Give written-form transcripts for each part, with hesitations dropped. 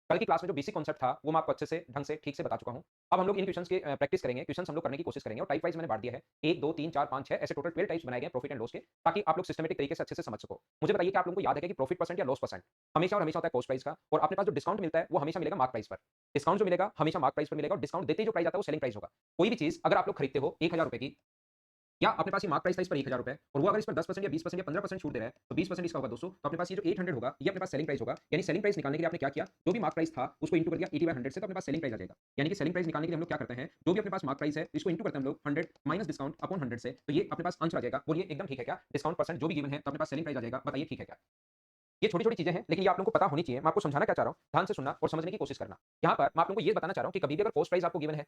कल की क्लास में जो बेसिक कॉन्सेप्ट था, वो मैं आपको अच्छे से, ढंग से, ठीक से बता चुका हूँ। अब हम लोग इन क्वेश्चन्स की प्रैक्टिस करेंगे, क्वेश्चन्स हम लोग करने की कोशिश करेंगे और टाइप वाइज़ मैंने बाँट दिया है। 1, 2, 3, 4, 5, 6 ऐसे टोटल 12 टाइप्स बनाए गए हैं प्रॉफिट एंड लॉस के, ताकि आप लोग सिस्टमैटिक तरीके से अच्छे से समझ सको। मुझे बताइए कि आप लोगों को याद है क्या कि प्रॉफिट परसेंट या लॉस परसेंट हमेशा और हमेशा होता है कॉस्ट प्राइस का और अपने पास जो डिस्काउंट मिलता है, वो हमेशा मिलेगा मार्क प्राइस पर। डिस्काउंट जो मिलेगा, हमेशा मार्क प्राइस पर मिलेगा और डिस्काउंट देते ही जो प्राइस आता है, वो सेलिंग प्राइस होगा। कोई भी चीज़ अगर आप लोग खरीदते हो ₹1000 की या अपने पास ये मार्क प्राइस था इस पर ₹1000 और वो अगर इस पर 10% या 20% या 15% छूट दे रहा है, तो 20% इसका होगा 200, तो अपने पास ये जो 800 होगा, ये अपने पास सेलिंग प्राइस होगा। यानी सेलिंग प्राइस निकालने के लिए आपने क्या किया, जो भी मार्क प्राइस था, उसको इंटू कर दिया 80/100 से, तो अपने पास सेलिंग प्राइस आ जाएगा। यानी कि सेलिंग प्राइस निकालने के लिए हम लोग क्या करते हैं, जो भी अपने पास मार्क प्राइस है, इसको इंटू करते हैं हम लोग 100 माइनस डिस्काउंट अपॉन 100 से, तो ये अपने पास आंसर आ जाएगा। बोलिए एकदम ठीक है क्या? डिस्काउंट परसेंट जो भी गिवन है, तो अपने पास सेलिंग प्राइस आ जाएगा। बताइए ठीक है क्या? ये छोटी-छोटी चीज़ें हैं, लेकिन ये आप लोगों को पता होनी चाहिए। मैं आपको समझाना क्या चाह रहा हूँ, ध्यान से सुनना और समझने की कोशिश करना। यहाँ पर मैं आप लोगों को ये बताना चाह रहा हूँ कि कभी भी अगर कॉस्ट प्राइस आपको गिवन है,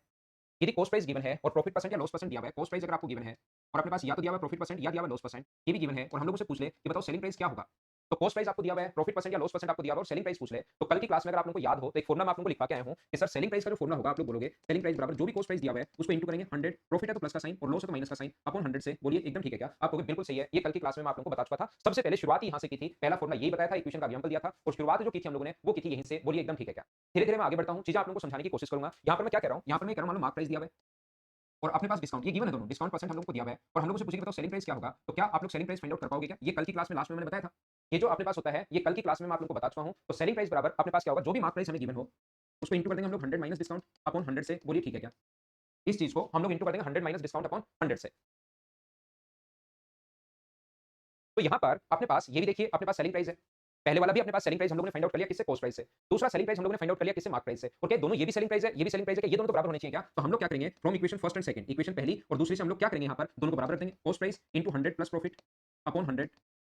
यदि कॉस्ट प्राइस गिवन है और प्रॉफिट परसेंट या लॉस परसेंट दिया हुआ है, कॉस्ट प्राइस अगर आपको गिवन है और अपने पास या तो दिया हुआ है प्रॉफिट परसेंट या दिया हुआ है लॉस परसेंट, ये भी गिवन है और हम लोगों से पूछ ले कि बताओ सेलिंग प्राइस क्या होगा? तो कॉस्ट प्राइस आपको दिया हुआ है, प्रॉफिट परसेंट या लॉस परसेंट आपको दिया हुआ है और सेलिंग प्राइस पूछ ले, तो कल की क्लास में अगर आप लोगों को याद हो, तो एक फॉर्मूला मैं आप लोगों को लिखवा के आया हूँ कि सर सेलिंग प्राइस का जो फॉर्मूला होगा आप लोग बोलोगे सेलिंग प्राइस बराबर जो भी कॉस्ट प्राइस दिया हुआ है, उसको इंटू करेंगे 100, प्रॉफिट है तो प्लस का साइन और लॉस है तो माइनस का साइन अपॉन 100 से। बोलिए एकदम ठीक है क्या? आप कहोगे बिल्कुल सही है। ये कल की क्लास में मैं आप लोगों को बता चुका था। सबसे पहले शुरुआत ही यहाँ से की थी। पहला फॉर्मूला यही बताया था, इक्वेशन का एग्जांपल दिया था और शुरुआत जो की थी हम लोगों ने, वो की थी यहीं से। बोलिए एकदम ठीक है क्या? धीरे-धीरे मैं आगे बढ़ता हूँ, चीजें आप लोगों को समझाने की कोशिश करूँगा। यहाँ पर मैं क्या कह रहा हूँ? यहाँ पर मैं कह रहा हूँ मान लो मार्क प्राइस दिया हुआ है और अपने पास डिस्काउंट ये गिवन है दोनों, डिस्काउंट परसेंट हम लोगों को दिया हुआ है और हम लोगों से पूछेंगे बताओ सेलिंग प्राइस क्या होगा? तो क्या आप लोग सेलिंग प्राइस फाइंड आउट कर पाओगे क्या? ये कल की क्लास में लास्ट में मैंने बताया था। ये जो अपने पास होता है, ये कल की क्लास में मैं आप लोगों को बता चुका हूँ। तो सेलिंग प्राइस बराबर अपने पास क्या होगा? जो भी मार्क प्राइस हमें गिवन हो, उसको इंटू कर देंगे हम लोग 100 माइनस डिस्काउंट अपॉन 100 से। बोलिए ठीक है क्या? इस चीज़ को हम लोग इंटू कर देंगे 100 माइनस डिस्काउंट अपॉन 100 से। तो यहाँ पर अपने पास ये भी देखिए अपने पास सेलिंग प्राइस है। पहले वाला भी अपने पास सेलिंग प्राइस हम लोगों ने फाइंड आउट कर लिया किससे? कॉस्ट प्राइस से। दूसरा सेलिंग प्राइस हम लोगों ने फाइंड आउट कर लिया किससे? मार्क प्राइस से। और क्या दोनों ये भी सेलिंग प्राइस है, ये भी सेलिंग प्राइस है, क्या ये दोनों तो बराबर होने चाहिए क्या? तो हम लोग क्या करेंगे from equation first and second, equation पहली और दूसरी से हम लोग क्या करेंगे यहाँ पर दोनों को बराबर रख देंगे। Cost price into 100 plus profit upon 100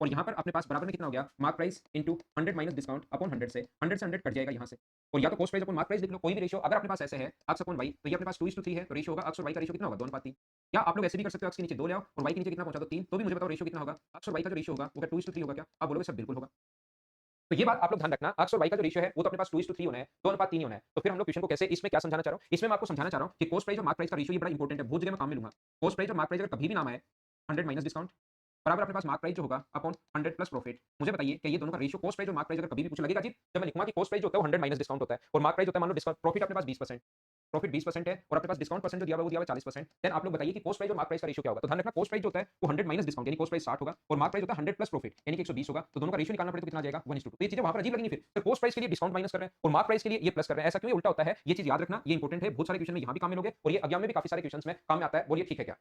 और यहाँ पर अपने पास बराबर में कितना हो गया? Mark price into 100 minus discount upon 100 से 100 कट जाएगा यहाँ से और या तो cost price upon mark price लिख लो, कोई भी रेशियो अगर अपने पास ऐसे है x अपॉन y, तो ये अपने पास 2:3 है, तो रेशियो होगा x और y का रेशियो कितना होगा? 2:3। या आप लोग ऐसे भी कर सकते हो, x के नीचे 2 ले आओ और y के नीचे कितना पहुंचा दो 3, तो भी मुझे बताओ रेशियो कितना होगा? x और y का जो रेशियो होगा वो क्या 2:3 होगा क्या? आप बोलोगे सर बिल्कुल होगा। तो ये बात आप लोग ध्यान रखना, x और y का जो रेशियो है वो तो अपने पास 2:3 होना है, 2:3 ही होना है। तो फिर हम लोग क्वेश्चन को कैसे, इसमें क्या समझाना चाह रहा हूँ, इसमें मैं आपको समझाना चाह रहा हूँ कि कॉस्ट प्राइस और मार्क प्राइस का रेशियो ये बड़ा इंपॉर्टेंट है, बहुत जगह मैं काम में लूंगा। कॉस्ट प्राइस और मार्क प्राइस अगर कभी भी नाम आए 100 माइनस डिस्काउंट बराबर अपने पास मार्क प्राइस जो होगा अपॉन 100 प्लस प्रॉफिट। मुझे बताइए कि ये दोनों का रेशियो कॉस्ट प्राइस और मार्क प्राइस अगर कभी भी पूछे लगेगा जी, जब मैं लिखूंगा कि कॉस्ट प्राइस जो होता है वो 100 माइनस डिस्काउंट होता है और मार्क प्राइस होता है मान लो डिस्काउंट प्रॉफिट अपने पास 20%, प्रॉफिट 20% है और अपने पास डिस्काउंट परसेंट जो दिया हुआ है वो दिया हुआ है 40%। देन आप लोग बताइए कि कॉस्ट प्राइस और मार्क प्राइस का रेशियो क्या होगा? तो ध्यान रखना कॉस्ट प्राइस जो होता है वो 100 माइनस डिस्काउंट यानी कॉस्ट प्राइस 60 होगा और मार्क प्राइस होता है 100 प्लस प्रॉफिट यानी कि 120 होगा। तो दोनों का रेशियो निकालना पड़े तो कितना आ जाएगा? 1:2। तो ये चीजें वहां पर अजीब लगेंगी फिर कॉस्ट प्राइस के लिए डिस्काउंट माइनस कर रहे हैं और मार्क प्राइस के लिए ये प्लस कर रहे हैं, ऐसा क्यों उल्टा होता है? ये चीज याद रखना, ये इंपॉर्टेंट है, बहुत सारे क्वेश्चन में यहाँ भी काम में लोगे और ये एग्जाम में भी काफी सारे क्वेश्चन में काम में आता है। बोलिए ठीक है क्या?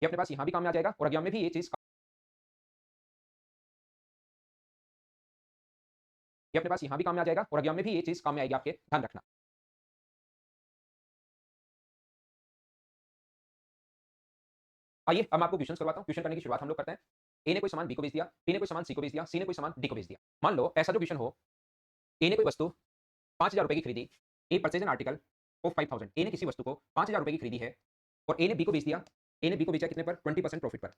ये अपने पास यहाँ भी काम में आ जाएगा और एग्जाम में भी ये चीज, ये अपने पास यहाँ भी काम में आ जाएगा और एग्जाम में भी ये चीज काम में आएगी आपके, ध्यान रखना। आइए अब मैं आपको क्वेश्चन करवाता हूँ। क्वेश्चन करने की शुरुआत हम लोग करते हैं। ए ने कोई सामान बी को बेच दिया, बी ने कोई सामान सी को बेच दिया, सी ने कोई सामान डी को बेच दिया। मान लो ऐसा जो क्वेश्चन हो, ए ने कोई वस्तु 5000 रुपए की खरीदी, ए परचेज एन आर्टिकल ऑफ 5000। ए ने किसी वस्तु को 5000 रुपए की खरीदी है और ए ने बी को बेच दिया। ए ने बी को बेचा कितने पर? 20% प्रॉफिट पर,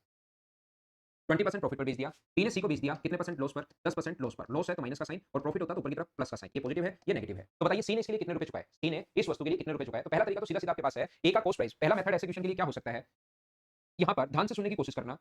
20% प्रॉफिट पर बेच दिया। बी ने सी को बेच दिया कितने परसेंट? लॉस पर, 10% लॉस पर। लॉस है तो माइनस का साइन और प्रॉफिट होता है तो ऊपर की तरफ प्लस का साइन। ये पॉजिटिव है, ये नेगेटिव है। तो बताइए सी ने इसके लिए कितने रुपए चुकाए? सी ने इस वस्तु के लिए कितने रुपए चुकाए? तो पहला तरीका तो सीधा सीधा आपके पास है, ए का कॉस्ट प्राइस। पहला मेथड ऐसे क्वेश्चन के लिए क्या हो सकता है, यहाँ पर ध्यान से सुनने की कोशिश करना।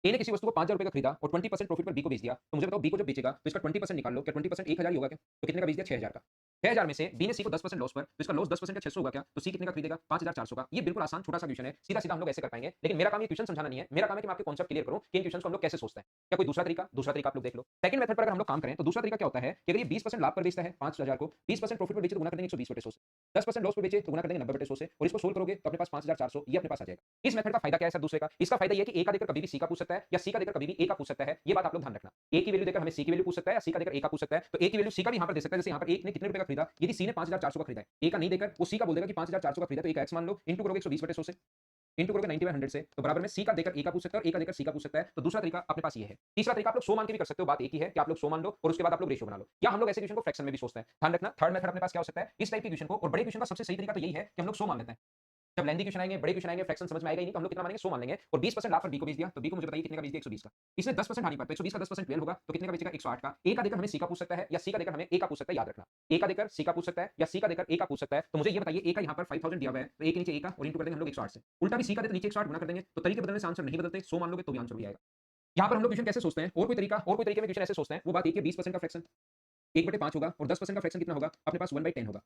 ए ने किसी वस्तु को 5000 रुपए का खरीदा और 20% प्रॉफिट पर बी को बेच दिया। तो मुझे बताओ बी को जब बेचेगा तो इसका 20% निकाल लो, क्या 20% 1000 ही होगा क्या? तो कितने का बेच दिया? 6000 का। 6000 में से बी ने सी को 10% लॉस पर, तो इसका लॉस 10% का 600 होगा क्या? तो सी कितने का खरीदेगा? 5400 का। ये बिल्कुल आसान छोटा सा क्वेश्चन है, सीधा सीधा हम लोग ऐसे कर पाएंगे। लेकिन मेरा काम ये क्वेश्चन समझाना नहीं है, मेरा काम है कि मैं आपके कॉन्सेप्ट क्लियर करूं कि इन क्वेश्चन को हम लोग कैसे सोचते हैं। क्या कोई दूसरा तरीका? दूसरा तरीका आप लोग देख लो। सेकंड मेथड पर अगर हम लोग काम करें तो दूसरा तरीका क्या होता है कि अगर ये 20% लाभ पर बेचता है 5000 को, 20% प्रॉफिट पर बेचे तो गुना कर देंगे 120/100 से, 10% लॉस पर बेचे तो गुना कर देंगे 90/100 से और इसको सोल्व करोगे तो अपने पास 5400 ये अपने पास आ जाएगा। इस मेथड का फायदा क्या है सर दूसरे का? इसका फायदा ये है कि ए का देकर कभी भी सी का पूछ सकता है या सी का देकर कभी भी ए का पूछ सकता है। ये बात आप लोग ध्यान रखना। ए की वैल्यू देकर हमें सी की वैल्यू पूछ सकता है या सी का देकर ए का पूछ सकता है। तो ए की वैल्यू सी का भी यहाँ पर दे सकता है, जैसे यहाँ पर ए ने कितने रुपए का खरीदा, यदि सी ने 5400 का खरीदा है, ए का नहीं देकर वो सी का बोल देगा कि 5400 का खरीदा, तो ए का एक्स मान लो, इंटू करोगे 120/100 से, इंटू करोगे 90/100 से, तो बराबर में सी का देकर ए का पूछ सकता है और ए का देकर सी का पूछ सकता है। तो दूसरा तरीका अपने पास ये है। तीसरा तरीका आप लोग 100 मान के भी कर सकते हो, बात एक ही है कि आप लोग 100 मान लो और उसके बाद आप लोग रेशियो बना लो, या हम लोग ऐसे क्वेश्चन को फ्रैक्शन में भी सोचते हैं। ध्यान रखना थर्ड मेथड अपने पास क्या हो सकता है इस टाइप के क्वेश्चन को, और बड़े क्वेश्चन का सबसे सही तरीका तो यही है कि हम लोग 100 मान लेते हैं। जब लेंथी क्वेश्चन आएंगे, बड़े क्वेश्चन आएंगे, फ्रैक्शन समझ में आएगा ही नहीं, तो हम लोग कितना मानेंगे? 100 मान लेंगे। और 20% लाभ पर बी को बेच दिया, तो बी को मुझे बताइए कितने का बेच दिया? 120 का। इसने 10% हानि पर, तो 120 का 10% 12 होगा, तो कितने का बेचेगा? 108 का। ए का देकर हमें सी का पूछ सकता है या सी का देकर हमें ए का पूछ सकता है, याद रखना। ए का देकर सी का पूछ सकता है या सी का देकर ए का पूछ सकता है। तो मुझे ये बताइए, ए का यहाँ पर 5000 दिया हुआ है, तो ए के नीचे ए का और इंटू कर देंगे हम लोग 108 से। उल्टा भी सी का दे तो नीचे 108 गुना कर देंगे, तो तरीके बदलने से आंसर नहीं बदलते, 100 मान लोगे तो भी आंसर भी आएगा। यहाँ पर हम लोग क्वेश्चन कैसे सोचते हैं, और कोई तरीके में क्वेश्चन ऐसे सोचते हैं, वो बात एक है 20% का फ्रैक्शन। 1/5 होगा और 10% का फ्रैक्शन कितना होगा? अपने पास 1/10 होगा।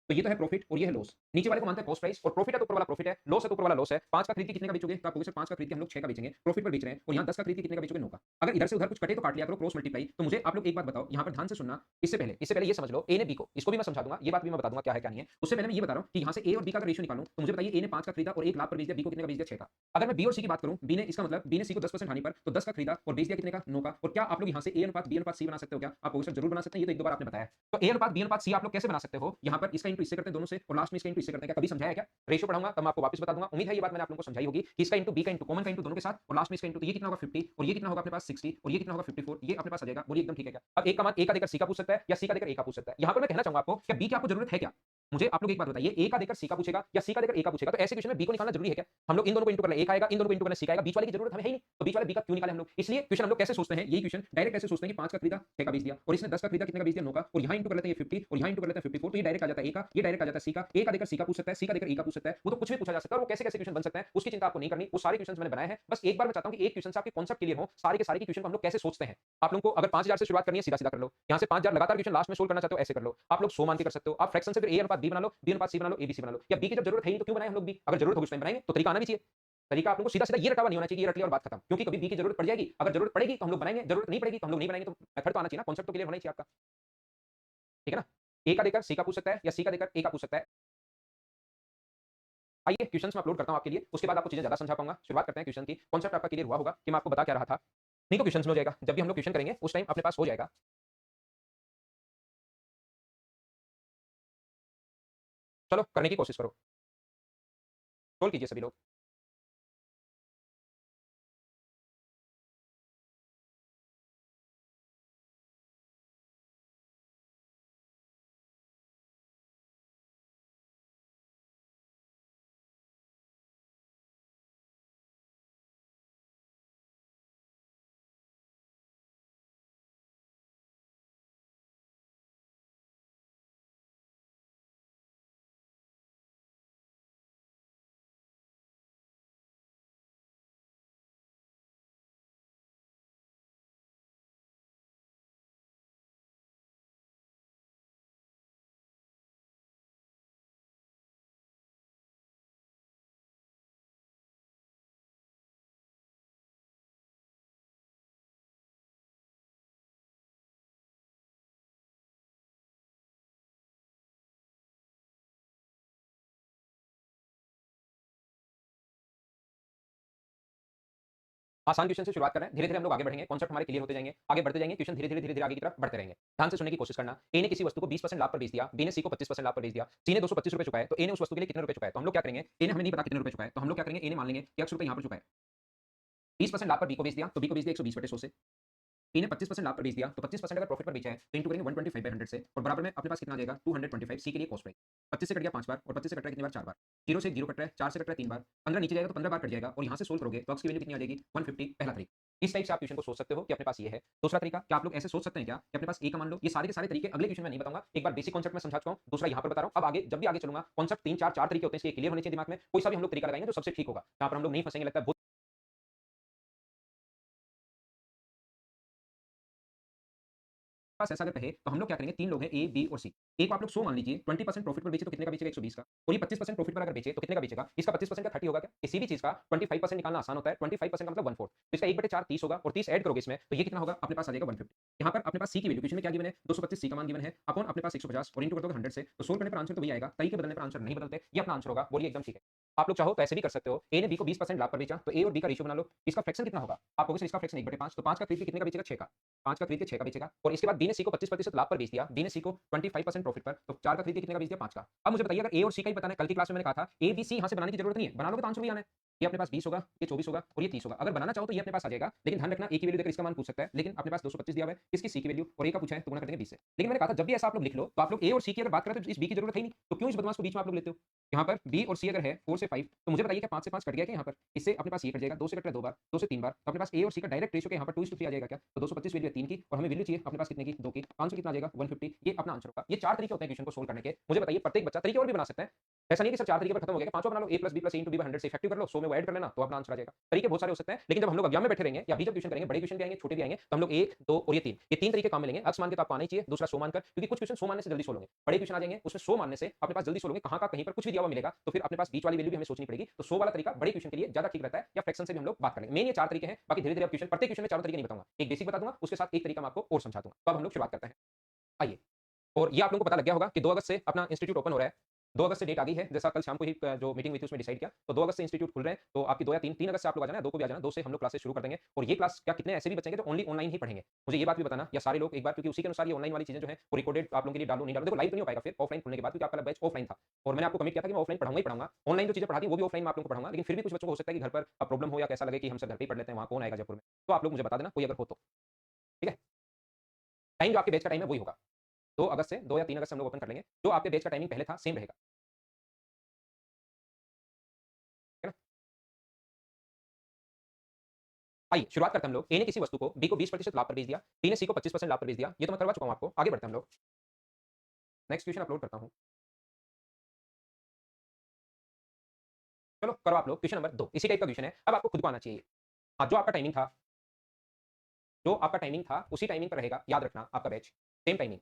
तो ये तो है प्रॉफिट और ये है लॉस। नीचे वाले को मानते हैं कॉस्ट प्राइस और प्रॉफिट है तो ऊपर वाला प्रॉफिट है, लॉस है तो ऊपर वाला लॉस है। 5 का खरीद के कितने का बेचोगे? तो आप कहोगे सर 5 का खरीद के हम लोग 6 का बेचेंगे, प्रॉफिट पर बेच रहे हैं और यहाँ 10 का खरीद के कितने का बेचोगे? 9 का। अगर इधर से उधर कुछ कटे तो काट लिया करो, क्रॉस मल्टीप्लाई। तो मुझे आप लोग एक बात बताओ, यहाँ पर ध्यान से सुनना, इससे पहले ये समझ लो ए ने बी को, इसको भी मैं समझा दूंगा, ये बात भी मैं बता दूंगा क्या है क्या नहीं है। उससे पहले मैं ये बता रहा हूँ कि यहाँ से ए और बी का अगर रेशियो निकालूं तो मुझे बताइए ए ने 5 का खरीदा और 1 लाख पर बेच दिया, बी को कितने का बेच दिया? 6 का। अगर मैं बी और सी की बात करूं, बी ने इसका मतलब बी ने सी को 10% हानि पर तो 10 का खरीदा और बेच दिया कितने का? 9 का। और क्या आप लोग यहाँ से ए अनुपात बी अनुपात सी बना सकते हो क्या? आप सर जरूर बना सकते हैं, ये तो एक दो बार आपने बताया। तो ए अनुपात बी अनुपात सी आप लोग कैसे बना सकते हो? यहाँ पर इसका इंटू इससे करते हैं दोनों से और लास्ट में इसका इंटू इससे करते हैं, क्या कभी समझाया क्या? रेशियो पढ़ाऊंगा तब मैं आपको वापस बता दूंगा। उम्मीद है ये बात मैंने आप लोगों को समझाई होगी कि इसका इंटू बी का इंटू कॉमन का इंटू दोनों के साथ और लास्ट में इसका इंटू, तो ये कितना होगा 50 और ये कितना होगा अपने पास 60 और ये कितना होगा 54, ये अपने पास आ जाएगा। बोलिए एकदम ठीक है क्या? अब एक का मान ए का देकर सी का पूछ सकता है या सी का देकर ए का पूछ सकता है। यहाँ पर मैं कहना चाहूंगा आपको क्या बी की आपको जरूरत है क्या? मुझे आप लोग एक बात बताइए, ए का देकर सी का पूछेगा या सी का देकर ए का पूछेगा, तो ऐसे क्वेश्चन में बी को निकालना जरूरी है क्या? हम लोग इन दोनों को इंटू कर ले ए का आएगा, इन दोनों को इंटू करने सी का आएगा, बीच वाले की जरूरत हमें है ही नहीं, तो बीच वाले बी का क्यों निकाले हम लोग? इसलिए क्वेश्चन हम लोग कैसे सोचते हैं, यही क्वेश्चन डायरेक्ट ऐसे सोचते हैं कि 5 का खरीदा 6 का बेच दिया और इसने 10 का खरीदा कितने का बेच दिया? 9 का। और यहाँ इंटू कर लेते हैं ये 50 और यहाँ इंटू कर लेते हैं 54, तो ये डायरेक्ट आ जाता है ए का, ये डायरेक्ट आ जाता है सी का। ए का देकर सी का पूछ सकता है, सी का देकर ए का पूछ सकता है, वो तो कुछ भी पूछा जा सकता है और वो कैसे कैसे क्वेश्चन बन सकते हैं उसकी चिंता आपको नहीं करनी। वो सारे क्वेश्चन मैंने बनाए हैं, बस एक बार मैं चाहता हूं कि एक क्वेश्चन से आपके कॉन्सेप्ट क्लियर हो, सारे के सारे के क्वेश्चन को हम लोग कैसे सोचते हैं। आप लोगों को अगर 5000 से शुरुआत करनी है, सीधा सीधा कर लो, यहाँ से 5000 लगातार क्वेश्चन लास्ट में सोल्व करना चाहते हो, ऐसे कर लो। आप लोग 100 मान के कर सकते हो, आप फ्रैक्शन से फिर ए अनुपात बी बना लो, बी अनुपात सी बना लो, ए बी सी बना लो, या बी की जब जरूरत है ही तो क्यों बनाए हम लोग बी? अगर जरूरत होगी उस टाइम बनाएंगे, तो तरीका आना भी चाहिए। तरीका आप लोगों को सीधा सीधा ये रटा हुआ नहीं होना चाहिए, ये रट लिया और बात खत्म। क्योंकि कभी बी की जरूरत पड़ जाएगी, अगर जरूरत पड़ेगी तो हम लोग बनाएंगे, जरूरत नहीं पड़ेगी तो हम लोग नहीं बनाएंगे। तो मेथड तो आना चाहिए ना, कॉन्सेप्ट तो क्लियर होना ही चाहिए आपका, ठीक है ना? ए का देकर सी का पूछ सकता है या सी का देकर ए का पूछ सकता है। आइए क्वेश्चंस मैं अपलोड करता हूं आपके लिए, उसके बाद आपको चीजें ज्यादा समझा पाऊंगा। शुरुआत करते हैं क्वेश्चन की। कॉन्सेप्ट आपका क्लियर हुआ होगा कि मैं आपको बता क्या रहा था? नहीं तो क्वेश्चंस में हो जाएगा, जब भी हम लोग क्वेश्चन करेंगे उस टाइम अपने पास हो जाएगा। चलो करने की कोशिश करो, सोल्व कीजिए सभी लोग। आसान क्वेश्चन से शुरुआत कर रहे हैं, धीरे-धीरे हम लोग आगे बढ़ेंगे, कॉन्सेप्ट हमारे क्लियर होते जाएंगे, आगे बढ़ते जाएंगे, क्वेश्चन धीरे-धीरे धीरे-धीरे आगे की तरफ बढ़ते रहेंगे। ध्यान से सुनने की कोशिश करना। ए ने किसी वस्तु को 20% लाभ पर बेच दिया, बी ने सी को 25% लाभ पर बेच दिया, सी ने ₹225 चुकाए, तो ए ने उस वस्तु के लिए कितने रुपए चुकाए? तो हम लोग क्या करेंगे, ए ने हमें नहीं पता कितने रुपए चुकाए, तो हम लोग क्या करेंगे, ए ने मान लेंगे कि ₹X यहाँ पर चुकाए। 20% लाभ पर बी को बेच दिया, तो बी को बेच दिया 120/100 से। बी ने 25% लाभ पर बेच दिया, तो 25% अगर प्रॉफिट पर बेचा है तो इंटू करेंगे 125/100 से और बराबर में अपने पास कितना आ जाएगा 225। सी के लिए कॉस्ट प्राइस 25 से कट गया 5 बार और 25 से कट रहा है कितनी बार? 4 बार। 0 से 0 कट रहा है, 4 से कट रहा है 3 बार, 15 नीचे जाएगा तो 15 बार कट जाएगा और यहाँ से सोल्व करोगे तो x की वैल्यू कितनी आ जाएगी? 150। पहला तरीका। इस टाइप से आप क्वेश्चन को सोच सकते हो कि अपने पास ये है। दूसरा तरीका, क्या आप लोग ऐसे सोच सकते हैं क्या कि अपने पास ए का मान लो? ये सारे के सारे तरीके अगले क्वेश्चन में नहीं बताऊंगा, एक बार बेसिक कॉन्सेप्ट में समझा चुका हूं, दूसरा यहाँ पर बता रहा हूं। अब आगे जब भी आगे चलूंगा, कॉन्सेप्ट 3 4 तरीके होते हैं, इसके क्लियर होने चाहिए दिमाग में। कोई सा भी हम लोग तरीका लगाएंगे तो सबसे ठीक होगा, यहाँ पर हम लोग नहीं फंसेंगे। लगता है पास ऐसा अगर कहे तो हम लोग क्या करेंगे, तीन लोग हैं ए बी और सी। ए को आप लोग 100 मान लीजिए, 20% प्रॉफिट पर बेचे तो कितने का बेचेगा? 120 का। और ये 25% प्रॉफिट पर अगर बेचे तो कितने का बेचेगा? इसका 25% का 30 होगा क्या? किसी भी चीज का 25% निकालना आसान होता है। 25% का मतलब 1/4, तो इसका 1/4 30 होगा और 30 ऐड करोगे इसमें तो ये कितना होगा? अपने पास आ जाएगा 150। यहाँ पर अपने पास सी की वैल्यू क्वेश्चन में क्या गिवन है? 225 सी का मान गिवन है, अपॉन अपने पास 150 और इंटू कर दोगे 100 से, तो सोल्व करने पर आंसर तो वही आएगा। तरीके बदलने पर आंसर नहीं बदलते, ये अपना आंसर होगा। बोलिए एकदम ठीक है। आप लोग चाहो तो ऐसे भी कर सकते हो, ए ने बी को 20% लाभ पर बेचा तो ए और बी का रेशियो बना लो। इसका फ्रैक्शन कितना होगा? आप कहोगे सर इसका फ्रैक्शन 1/5, तो 5 का खरीद के कितने का बेचेगा? 6 का। 5 का खरीद के 6 का बेचेगा और इसके बाद बी ने सी को 25% लाभ पर बेच दिया, बी ने सी को 25% प्रॉफिट पर, तो 4 का खरीद के कितने का बेच दिया? 5 का। अब मुझे बताइए, अगर ए और सी का ही बताना है, कल की क्लास में मैंने कहा था ए बी सी यहाँ से बनाने की जरूरत नहीं है, बना लोगे तो आंसर वही आना है। ये अपने पास 20 होगा, ये 24 होगा और ये 30 होगा। अगर बनाना चाहो तो ये अपने पास आ जाएगा, लेकिन ध्यान रखना ए की वैल्यू देकर इसका मान पूछ सकता है, लेकिन अपने पास 225 दिया हुआ है, इसकी सी की वैल्यू और ए का पूछा है तो गुणा कर देंगे 20 से। लेकिन मैंने कहा था जब भी ऐसा आप लोग लिख लो तो आप लोग ए और सी की अगर बात करें तो इस बी की जरूरत है ही नहीं, तो क्यों इस बदमाश को बीच में आप लोग लेते हो? यहाँ पर बी और सी अगर है 4 से 5, तो मुझे बताइए क्या 5 से 5 कट गया क्या? यहाँ पर इससे अपने पास ये कट जाएगा, 2 से कट रहा है 2 बार, 2 से 3 बार, तो अपने पास ए और सी का डायरेक्ट रेशियो के यहाँ पर 2:3 आ जाएगा क्या? तो 225 वैल्यू है 3 की और हमें वैल्यू चाहिए अपने पास कितने की? 2 की। आंसर कितना आ जाएगा? 150। ये अपना आंसर होगा। ये 4 तरीके होते हैं क्वेश्चन को सोल्व करने के। मुझे बताइए प्रत्येक बच्चा तरीके और भी बना सकता है। ऐसा नहीं है कि सर 4 तरीके पर खत्म हो गया, कि पाँचवाँ बना लो, a + b + c * b / 100 से इफेक्टिव कर लो, 100 में वो ऐड कर लेना, तो अपना आंसर आ जाएगा। तरीके बहुत सारे हो सकते हैं, लेकिन जब हम लोग एग्जाम में बैठे रहेंगे या अभी जब ट्यूशन करेंगे, बड़े ट्यूशन भी आएँगे, छोटे भी आएँगे, तो हम लोग 1, 2 और ये 3 तरीके काम में लेंगे। अक्स मान के तो आपको आना ही चाहिए, दूसरा सो मानकर, क्योंकि कुछ क्वेश्चन सो मानने से जल्दी सोल्व होंगे। बड़े क्वेश्चन आ जाएँगे, उसमें सो मानने से अपने पास जल्दी सोल्व होंगे, कहाँ का कहीं पर कुछ भी दिया हुआ मिलेगा, तो फिर अपने पास बीच वाली वैल्यू भी हमें सोचनी पड़ेगी। तो सो वाला तरीका बड़े क्वेश्चन के लिए ज़्यादा ठीक रहता है, या फ्रैक्शन से भी हम लोग बात कर लेंगे। मेन ये 4 तरीके हैं, बाकी धीरे-धीरे अब क्वेश्चन प्रत्येक क्वेश्चन में चारों तरीके नहीं बताऊँगा। एक बेसिक बता दूँगा, उसके साथ एक तरीका मैं आपको और समझा दूँगा। तो अब हम लोग शुरुआत करते हैं। आइए, और ये आप लोगों को पता लग गया होगा कि 2 अगस्त से अपना इंस्टीट्यूट ओपन हो रहा है। 2 अगस्त से डेट आ गई है, जैसा कल शाम को ही जो मीटिंग हुई थी उसमें डिसाइड किया। तो 2 अगस्त से इंस्टीट्यूट खुल रहे हैं, तो आपकी 2 या 3 अगस्त से आप लोग आ जाना, 2 को भी आ जाना, 2 से हम लोग क्लासेस शुरू कर देंगे। और ये क्लास क्या कितने ऐसे भी बचेंगे जो ओनली ऑनलाइन ही पढ़ेंगे। मुझे ये बात भी बताना, या सारे लोग एक बार, क्योंकि उसी के अनुसार ये ऑनलाइन वाली चीज़ें जो है वो रिकॉर्डेड आप लोगों के लिए डालूँ, नहीं डालूँ। देखो लाइव तो नहीं हो पाएगा फिर ऑफलाइन खुलने के बाद, क्योंकि आपका बैच ऑफलाइन था। और मैंने आपको कमिट किया था कि मैं ऑफलाइन पढ़ाऊँगा ही पढ़ाऊँगा। ऑनलाइन जो चीज़ें पढ़ा दी वो भी ऑफलाइन मैं आप लोगों को पढ़ाऊँगा, लेकिन फिर भी कुछ बच्चों को हो सकता है कि घर पर प्रॉब्लम हो, या कैसा लगे कि हम सर घर पे ही पढ़ लेते हैं, वहाँ कौन आएगा जयपुर में। तो आप लोग मुझे बता देना, कोई अगर हो तो। ठीक है? टाइम जो आपके बैच का टाइम है वही होगा। 2 अगस्त से 2 या 3 अगस्त से हम लोग ओपन कर लेंगे। जो आपके बैच का टाइमिंग पहले था सेम रहेगा। है ना? आइए शुरुआत करते हैं हम लोग। ए ने किसी वस्तु को बी को 20% लाभ पर बेच दिया, बी ने सी को 25% लाभ पर बेच दिया। ये तो मैं करवा चुका हूँ आपको। आगे बढ़ते हैं हम लोग। नेक्स्ट क्वेश्चन अपलोड करता हूँ। चलो करो आप लोग क्वेश्चन नंबर 2। इसी टाइप का क्वेश्चन है। अब आपको खुद को आना चाहिए। हाँ, जो आपका टाइमिंग था उसी टाइमिंग पर रहेगा। याद रखना आपका बैच सेम टाइमिंग।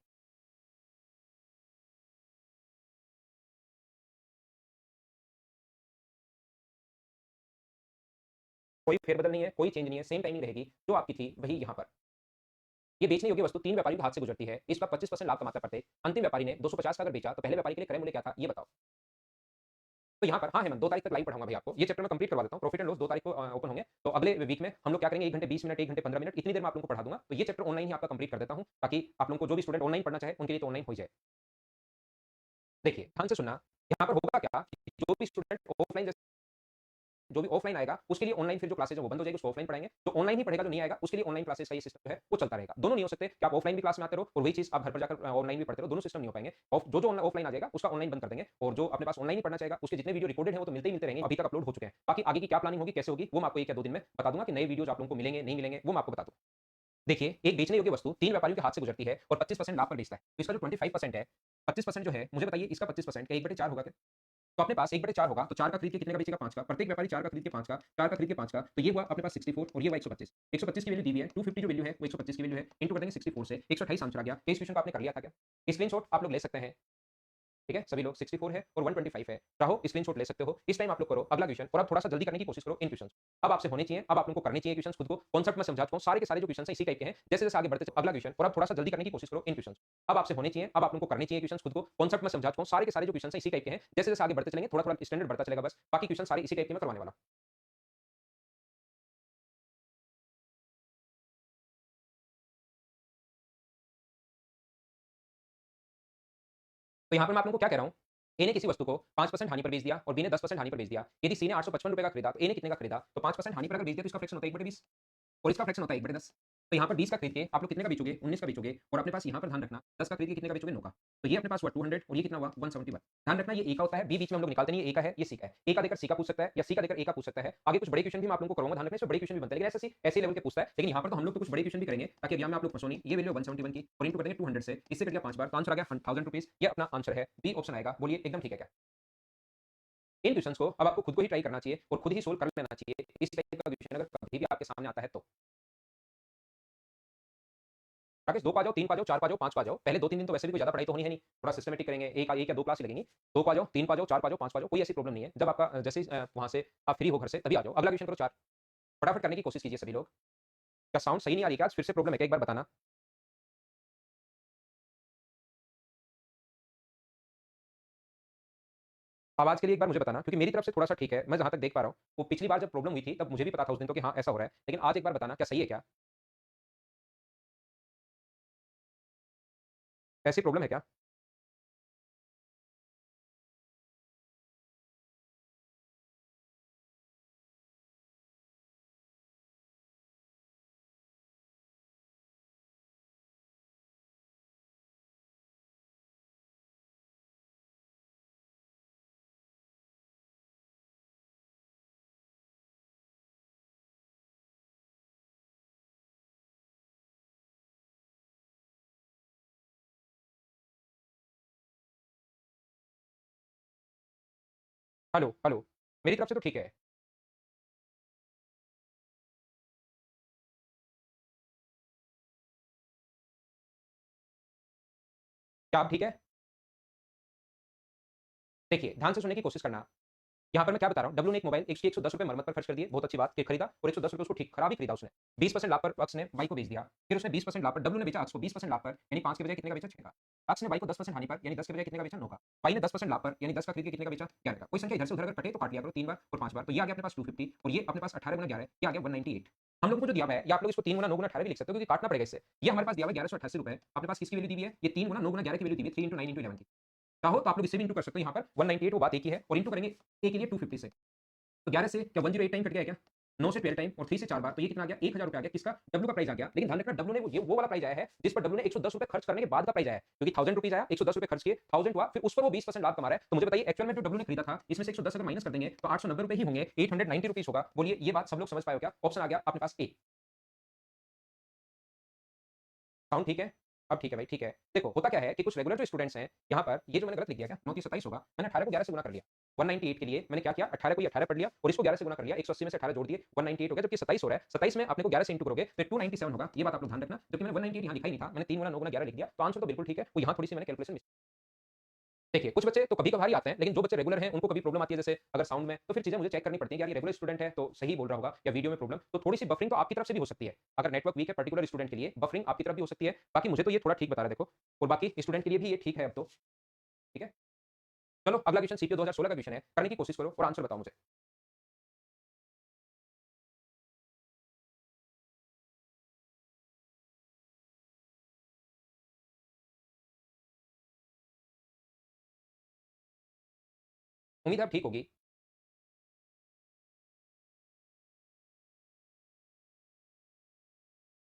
कोई फेरबदल नहीं है, कोई चेंज नहीं है, सेम टाइमिंग रहेगी। जो आपकी थी वही यहाँ पर। ये बेचने योग्य वस्तु 3 व्यापारियों के हाथ से गुजरती है। इस पर 25% लाभ कमाता प्रत्येक। अंतिम व्यापारी ने 250 का अगर बेचा, तो पहले व्यापारी के लिए क्रय मूल्य क्या था? ये बताओ। तो यहाँ पर हाँ हेमंत, 2 तारीख तक लाइव पढ़ाऊँगा भाई आपको। ये चैप्टर मैं कंप्लीट करवा देता हूँ। प्रॉफिट एंड लॉस 2 तारीख को ओपन होंगे। तो अगले वीक में हम लोग क्या करेंगे, 1 घंटे 20 मिनट, 1 घंटे 15 मिनट, इतनी देर में आप लोगों को पढ़ा दूँगा। तो ये चैप्टर ऑनलाइन ही आपका कंप्लीट कर देता हूँ, ताकि आप लोगों को जो भी स्टूडेंट ऑनलाइन पढ़ना चाहे, उनके लिए तो ऑनलाइन हो ही जाए। देखिए, ध्यान से सुनना, यहाँ पर होगा क्या, कि जो भी ऑफलाइन आएगा, उसके लिए ऑनलाइन फिर जो क्लासेस है वो बंद हो जाएगी, उसको ऑफलाइन पढ़ाएंगे। जो ऑनलाइन ही पढ़ेगा, जो नहीं आएगा, उसके लिए ऑनलाइन क्लासेस का ये सिस्टम जो है वो चलता रहेगा। दोनों नहीं हो सकते कि आप ऑफलाइन भी क्लास में आते रहो और वही चीज आप घर पर जाकर ऑनलाइन भी पढ़ते रहो। दोनों सिस्टम नहीं हो पाएंगे। जो जो ऑफलाइन आ जाएगा उसका ऑनलाइन बंद कर देंगे, और जो अपने पास ऑनलाइन ही पढ़ना चाहेगा उसके जितने वीडियो रिकॉर्डेड है वो तो मिलते ही मिलते रहेंगे, अभी तक अपलोड हो चुके हैं। बाकी आगे की क्या प्लानिंग होगी, कैसे होगी, वो मैं आपको 1 या 2 दिन में बता दूंगा कि नए वीडियोज आप लोगों को मिलेंगे नहीं मिलेंगे, वो मैं आपको बता दूँ। देखिए, एक बेचने योग्य वस्तु 3 व्यापारियों के हाथ से गुजरती है और 25% लाभ पर बेचता है। तो इसका जो 25% है, 25% जो है, मुझे बताइए इसका 25% क्या 1/4 होगा क्या? तो अपने पास 1/4 होगा, तो 4 का खरीद के कितने का बेचेगा? 5 का। प्रत्येक व्यापारी 4 का खरीद के 5 का, 4 का खरीद के 5 का, तो ये हुआ अपने पास 64 और ये हुआ 125। 125 की वैल्यू दी हुई है, 250 जो वैल्यू है वो 125 की वैल्यू है, इंटू कर देंगे 64 से, 128 आंसर आ गया। इस क्वेश्चन को आपने कर लिया था क्या? स्क्रीनशॉट आप लोग ले सकते हैं। ठीक है, सभी लोग 64 है और 125 है। चाहो स्क्रीनशॉट ले सकते हो। इस टाइम आप लोग करो अगला क्वेश्चन, और अब थोड़ा सा जल्दी करने की कोशिश करो इन क्वेश्चंस। अब आपसे होने चाहिए, अब आप लोगों को करने चाहिए क्वेश्चंस खुद को। कॉन्सेप्ट में समझा चुका हूं, सारे के सारे जो क्वेश्चंस हैं इसी टाइप के हैं। जैसे-जैसे आगे बढ़ते चलो अगला क्वेश्चन, और अब थोड़ा सा जल्दी करने की कोशिश करो इन क्वेश्चंस। अब आपसे होने चाहिए, अब आप लोगों को करने चाहिए क्वेश्चंस खुद को। कॉन्सेप्ट में समझा चुका हूं, सारे के सारे जो क्वेश्चंस हैं इसी टाइप के हैं। जैसे-जैसे आगे बढ़ते चलेंगे, थोड़ा-थोड़ा स्टैंडर्ड बढ़ता चलेगा बस। बाकी क्वेश्चन सारे इसी टाइप के मैं करवाने वाला हूं। तो यहाँ पर मैं आप लोगों को क्या कह रहा हूँ, ए ने किसी वस्तु को 5% हानि पर बेच दिया और बी ने 10% हानि पर बेच दिया। यदि सी ने 855 रुपए का खरीदा, तो ए ने कितने का खरीदा? तो 5% हानि पर अगर बेच दिया तो इसका फ्रैक्शन होता है 1/20, और इसका फ्रैक्शन होता है 1/10। तो यहाँ पर 20 का खरीद के आप लोग कितने का बेचोगे? 19 का बेचोगे, और अपने पास यहाँ पर ध्यान रखना 10 का खरीद के कितने का बेचोगे? 9 का। तो ये अपने पास हुआ 200 और ये कितना हुआ? 171। ध्यान रखना ये ए का होता है, बी बीच में हम लोग निकालते नहीं है, ए का है, ये सी का है। ए का देकर सी का पूछ सकता है, या सी का देकर ए का पूछ सकता है। आगे कुछ बड़े क्वेश्चन भी मैं आप लोगों को कराऊंगा, ध्यान रखना इसमें बड़े क्वेश्चन भी बनते हैं, लेकिन ऐसे लेवल के पूछता है। लेकिन यहाँ पर तो हम लोग तो कुछ बड़े क्वेश्चन भी करेंगे, ताकि एग्जाम में आप लोग फंसो नहीं। ये वैल्यू 171 की, और इनटू कर देंगे 200 से, इससे कट गया 5 बार, तो आंसर आ गया 1000 रुपीज। ये अपना आंसर है, बी ऑप्शन आएगा। बोलिए एकदम ठीक है क्या? इन क्वेश्चंस को अब आपको खुद को ही ट्राई करना चाहिए और खुद ही सोल्व कर लेना चाहिए। इस टाइप का क्वेश्चन अगर कभी भी आपके सामने आता है तो। राकेश 2 पा जाओ, 3 पा जाओ, 4 पा जाओ, 5 पा जाओ। पहले 2-3 दिन तो वैसे भी कोई ज़्यादा पढ़ाई तो होनी है नहीं। थोड़ा सिस्टमैटिक करेंगे। एक या 2 क्लास ही लगेंगी। 2 पा जाओ, 3 पा जाओ, 4 पा जाओ, 5 पा जाओ, कोई ऐसी प्रॉब्लम नहीं है। जब आपका जैसे ही वहाँ से आप फ्री हो घर से, तभी आ जाओ। अगला क्वेश्चन करो 4। फटाफट करने की कोशिश कीजिए सभी लोग। क्या साउंड सही नहीं आ रही है क्या? आज फिर से प्रॉब्लम है क्या? एक बार बताना। आवाज़ के लिए एक बार मुझे बताना, क्योंकि मेरी तरफ से थोड़ा-सा ठीक है। मैं जहाँ तक देख पा रहा हूँ, वो पिछली बार जब प्रॉब्लम हुई थी, तब मुझे भी पता था उस दिन तो कि हाँ, ऐसा हो रहा है। लेकिन आज एक बार बताना, क्या सही है क्या? ऐसी प्रॉब्लम है क्या? Hello, hello. मेरी तरफ से तो ठीक है। क्या आप ठीक है? देखिए, ध्यान से सुनने की कोशिश करना। यहाँ पर मैं क्या बता रहा हूँ, डब्ल्यू ने एक मोबाइल एक 110 रुपए मरम्मत पर खर्च कर दिए, बहुत अच्छी बात, कि खरीदा और 110 रुपए उसको ठीक खराब ही खरीदा उसने। 20% लाभ पर अक्स ने बाई को बेच दिया। फिर उसने 20% लाभ पर, डब्ल्यू ने बेचा अक्स को 20% लाभ पर, यानी 5 के बजाय कितने का बेचा? 6 का। अक्स ने बाई को 10% हानि पर, यानी 10 के बजाय कितने का बेचा? 9 का। बाई ने 10% लाभ पर, यानी 10 का खरीद के कितने का बेचा? 11 का। कोई संख्या इधर से उधर अगर कटे तो काट लिया करो 3 बार और 5 बार, तो ये आ गया अपने पास 250 और ये अपने पास 18 गुना 11, ये आ गया 198। हम लोगों को जो दिया हुआ है, या आप लोग इसको 3 गुना 9 गुना 18 भी लिख सकते हो, क्योंकि काटना पड़ेगा इससे। ये हमारे पास दिया हुआ है 1188 रुपए, अपने पास किसकी वैल्यू दी हुई है? ये 3 गुना 9 गुना 11 की वैल्यू दी हुई है, 3 into 9 into 11 की। चाहो तो आप लोग इससे भी इंटू कर सकते हो, यहाँ पर 198 वो बात एक ही है, और इंटू करेंगे ए के लिए 250 से। तो 11 से क्या 108 टाइम कट गया है क्या? 9 से 12 टाइम और 3 से 4 बार, तो ये कितना आ गया? 1000 रुपए आ गया, किसका? डब्ल्यू का प्राइस आ गया। लेकिन ध्यान रखना, डब्ल्यू ने वो वाला प्राइस आया है जिस पर डब्ल्यू ने 110 रुपए खर्च करने के बाद का प्राइस आया है, क्योंकि 1000 रुपीज आया, 110 रुपए खर्च किए, 1000 हुआ, फिर उस पर वो 20% लाभ कमा रहा है। तो मुझे बताइए, एक्चुअल में जो डब्ल्यू ने खरीदा था, इसमें से 110 अगर माइनस कर देंगे तो 890 रुपए ही होंगे, 890 रुपीज होगा। बोलिए, ये बात सब लोग समझ पाए हो क्या? ऑप्शन आ गया अपने पास ए। साउंड ठीक है? अब ठीक है भाई, ठीक है। देखो, होता क्या है कि कुछ रेगुलर जो स्टूडेंट्स हैं, यहाँ पर ये जो मैंने गलत लिख दिया क्या? 9 27 होगा, मैंने 18 को 11 से गुना कर लिया। 198 के लिए मैंने क्या किया? 18 को ये 18 पढ़ लिया और इसको 11 से गुना कर लिया, 180 में से 18 जोड़ दिए, 198 हो गया, जबकि 27 हो रहा है। 27 में आपने को 11 से इंटू करोगे तो 297 होगा। ये बात आप लोग ध्यान रखना, जबकि मैंने 198 यहाँ लिखा ही नहीं था, मैंने 3 गुना 9 गुना 11 लिख दिया, तो आंसर तो बिल्कुल ठीक है। वो यहाँ थोड़ी सी मैंने कैलकुलेशन। देखिए, कुछ बच्चे तो कभी-कभार ही आते हैं, लेकिन जो बच्चे रेगुलर हैं, उनको कभी प्रॉब्लम आती है, जैसे अगर साउंड में, तो फिर चीज़ें मुझे चेक करनी पड़ती हैं कि यार ये रेगुलर स्टूडेंट है, तो सही बोल रहा होगा, या वीडियो में प्रॉब्लम, तो थोड़ी-सी बफरिंग तो आपकी तरफ से भी हो सकती है। अगर नेटवर्क वीक है पर्टिकुलर स्टूडेंट के लिए, बफरिंग आपकी तरफ भी हो सकती है। बाकी मुझे तो ये थोड़ा ठीक बता रहा है, देखो, और बाकी स्टूडेंट के लिए भी ये ठीक है अब तो, ठीक है? चलो, अगला क्वेश्चन सीपीओ 2016 का क्वेश्चन है, करने की कोशिश करो और आंसर बताओ मुझे। उम्मीद है अब ठीक होगी।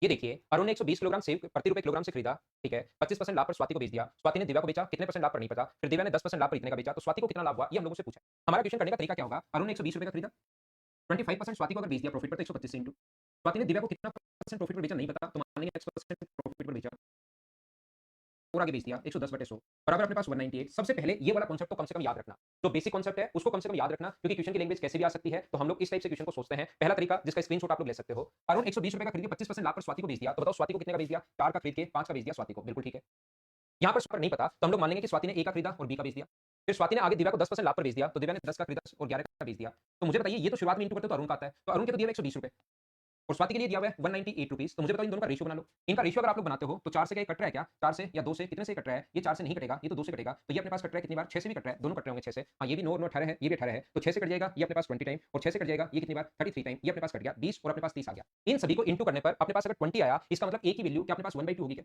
ये देखिए, अरुण ने 120 किलोग्राम सेब प्रति रुपए किलोग्राम से खरीदा, ठीक है? 25% लाभ पर स्वाति को बेच दिया। स्वाति ने दिव्या को बेचा, कितने परसेंट लाभ पर नहीं पता। फिर दिव्या ने 10% लाभ पर इतने का बेचा, तो स्वाति को कितना लाभ हुआ? ये हम लोगों से पूछा है। हमारा क्वेश्चन करने का तरीका क्या होगा? अरुण ने 120 रुपए का खरीदा, 25% स्वाति को अगर बेच दिया प्रॉफिट पर, तो 125 से इंटू। स्वाति ने दिव्या को कितना परसेंट प्रॉफिट पर बेचा नहीं पता, तो मान लेंगे x% प्रॉफिट पर बेचा और आगे बेच दिया 110/100 बराबर अपने पास 198। सबसे पहले ये वाला कॉन्सेप्ट तो कम से कम याद रखना, जो बेसिक कॉन्सेप्ट है उसको कम से कम याद रखना, क्योंकि क्वेश्चन की लैंग्वेज कैसे भी आ सकती है। तो हम लोग इस टाइप से क्वेश्चन को सोचते हैं। पहला तरीका, जिसका स्क्रीनशॉट आप लोग ले सकते हो, अरुण 120 रुपए का खरीद के 25% लाभ पर स्वाति को बेच दिया, तो बताओ स्वाति को कितने का बेच दिया? 4 का खरीद के 5 का बेच दिया स्वाति को, बिल्कुल ठीक है। यहाँ पर नहीं पता, तो हम लोग मान लेंगे कि स्वाति ने ए का खरीदा और बी का बेच दिया। फिर स्वाति ने आगे दिव्या को 10% लाभ पर बेच दिया, तो दिव्या ने 10 का खरीदा और 11 का बेच दिया। तो मुझे बताइए, ये तो शुरुआत में इंटू करते तो अरुण का आता है, तो अरुण के तो दिया 120 रुपए और स्वाति के लिए दिया हुआ है 198 रुपीज। तो मुझे बताओ इन दोनों का रेशियो बना लो। इनका रेशियो अगर आप लोग बनाते हो तो 4 से क्या कट रहा है क्या? 4 से या 2 से, कितने से कट रहा है? ये 4 से नहीं कटेगा, ये तो 2 से कटेगा। तो ये अपने पास कट रहा है कितनी बार? 6 से भी कट रहा है, दोनों कट रहे होंगे 6 से। हाँ, ये भी 9 और 9 18 है, ये भी 18 है, तो 6 से कट जाएगा, ये अपने पास 20 टाइम, और 6 से कट जाएगा ये कितनी बार? 33 टाइम, ये अपने पास कट गया 20 और अपने पास 30 आ गया। इन सभी को इंटू करने पर अपने पास अगर 20 आया, इसका मतलब ए की वैल्यू क्या अपने पास 1/2 होगी क्या?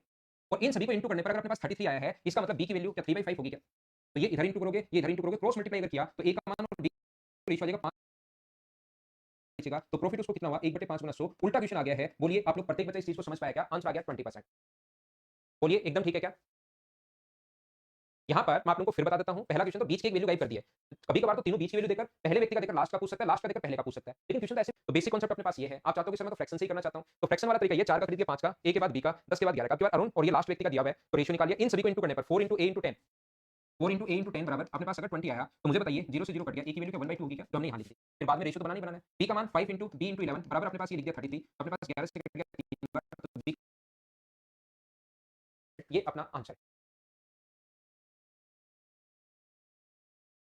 और इन सभी को इंटू करने पर अगर अपने पास 33 आया है, इसका मतलब बी की वैल्यू क्या 3/5 होगी क्या? तो ये इधर इंटू करोगे, ये इधर इंटू करोगे, क्रॉस मल्टीप्लाई अगर किया तो ए का मान और बी का रेशियो आ जाएगा 5 बचेगा, तो प्रॉफिट उसको कितना हुआ? 1/5 गुना 100। उल्टा क्वेश्चन आ गया है, बोलिए आप लोग प्रत्येक बच्चा इस चीज को समझ पाया क्या? आंसर आ गया 20%। बोलिए एकदम ठीक है क्या? यहाँ पर मैं आप लोगों को फिर बता देता हूँ, पहला क्वेश्चन तो बीच की एक वैल्यू गाइड कर दी है। कभी कभार तो तीनों बीच की वैल्यू देकर पहले व्यक्ति का देकर लास्ट का पूछ सकता है, लास्ट का देकर पहले का पूछ सकता है, लेकिन क्वेश्चन तो ऐसे, तो बेसिक कॉन्सेप्ट अपने पास ये है। आप चाहते हो कि सर मैं तो फ्रैक्शन से ही करना चाहता हूँ, तो फ्रैक्शन वाला तरीका ये 4 का खरीद के 5 का, ए के बाद बी का, 10 के बाद 11 का, आपके बाद अरुण और ये लास्ट व्यक्ति का दिया हुआ है, तो रेशियो निकालिए। इन सभी को इंटू करने पर 4 इंटू ए इंटू 10, 4 इंटू ए इंटू 10 बराबर अपने पास अगर 20 आया, तो मुझे बताइए 0 से 0 कट गया, ए की वैल्यू क्या 1/2 होगी क्या? तो हमने यहाँ लिख दी। फिर बाद में रेशियो तो बनाना ही बनाना है। बी का मान 5 इंटू बी इंटू 11 बराबर अपने पास ये लिख दिया 33, अपने पास 11 से कट गया 3 बार, तो बी, ये अपना आंसर है।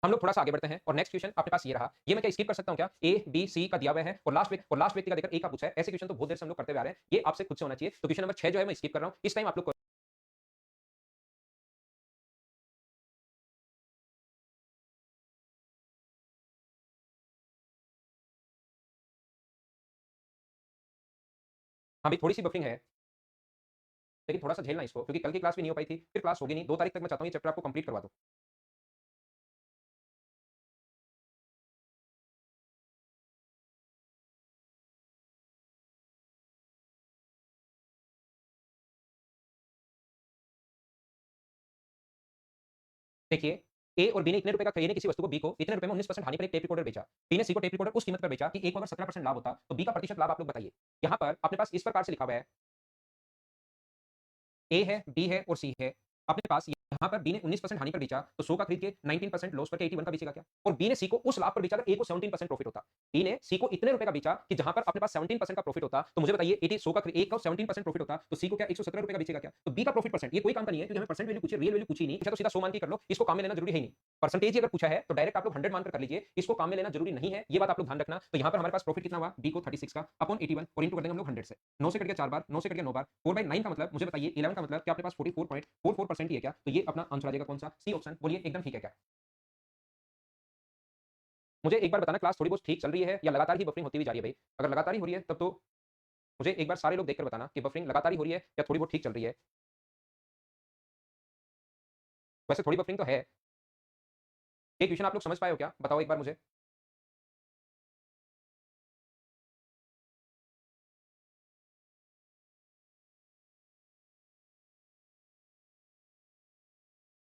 हम लोग थोड़ा सा आगे बढ़ते हैं और नेक्स्ट क्वेश्चन अपने पास ये रहा। ये मैं क्या स्किप कर सकता हूँ क्या? ए बी सी का दिया हुआ है और लास्ट व्यक्ति का देकर ए का पूछा है। ऐसे क्वेश्चन तो बहुत देर से हम लोग करते हुए आ रहे हैं, ये आपसे खुद से होना चाहिए। तो क्वेश्चन नंबर 6 जो है मैं स्किप कर रहा हूँ, इस टाइम आप लोग हाँ भाई, थोड़ी सी बफरिंग है, लेकिन थोड़ा सा झेलना इसको, क्योंकि कल की क्लास भी नहीं हो पाई थी, फिर क्लास होगी नहीं। 2 तारीख तक मैं चाहता हूँ ये चैप्टर आपको कंप्लीट करवा दो। देखिए, ए और बी ने इतने रुपए का, ए ने किसी वस्तु को बी को इतने रुपए में 19% हानि पर एक टेप रिकॉर्डर बेचा। बी ने सी को टेप रिकॉर्डर उस कीमत पर बेचा कि ए को अगर 17% लाभ होता, तो बी का प्रतिशत लाभ आप लोग बताइए। यहाँ पर अपने पास इस प्रकार से लिखा हुआ है, ए है, बी है और सी है। अपने पास जहां पर बी ने 19% हानि पर बेचा तो 100 का खरीद के 19% लॉस करके 81 का बेचेगा क्या? और बी ने सी को उस लाभ पर बेचा अगर ए को 17% प्रॉफिट होता। बी ने सी को इतने रुपए का बेचा कि जहां पर अपने पास 17% का प्रॉफिट होता, तो मुझे बताइए 80 100 का ए का 17% प्रॉफिट होता तो सी को क्या 117 रुपए का बेचेगा क्या? तो बी का प्रॉफिट परसेंट ये कोई काम का नहीं है, क्योंकि हमें परसेंट वैल्यू पूछी, रियल वैल्यू पूछी नहीं। पूछा तो सीधा 100 मान के कर लो, इसको काम में लेना जरूरी है ही नहीं। परसेंटेज ही अगर पूछा है तो डायरेक्ट आप लोग 100 मानकर कर लीजिए, इसको काम में लेना जरूरी नहीं है, ये बात आप लोग ध्यान रखना। तो यहां पर हमारे पास प्रॉफिट कितना हुआ, बी को 36 का अपॉन 81 और इंटू कर देंगे हम लोग 100 से। 9 से कट गया 4 बार, 9 से कट गया 9 बार, 4/9 का मतलब मुझे बताइए 11 का मतलब क्या आपके पास 44.44% ही है क्या? तो ये अपना आंसर आ जाएगा कौन सा? C option. बोलिए एकदम ठीक है क्या? मुझे एक बार बताना क्लास थोड़ी बहुत ठीक चल रही है या लगातार ही बफरिंग होती हुई जा रही है भाई? अगर लगातार ही हो रही है तब तो मुझे एक बार सारे लोग देखकर बताना कि बफरिंग लगातार ही हो रही है या थोड़ी बहुत ठीक चल रही है। वैसे थोड़ी बफरिंग तो है। ये क्वेश्चन आप लोग समझ पाए हो क्या? बताओ एक बार मुझे।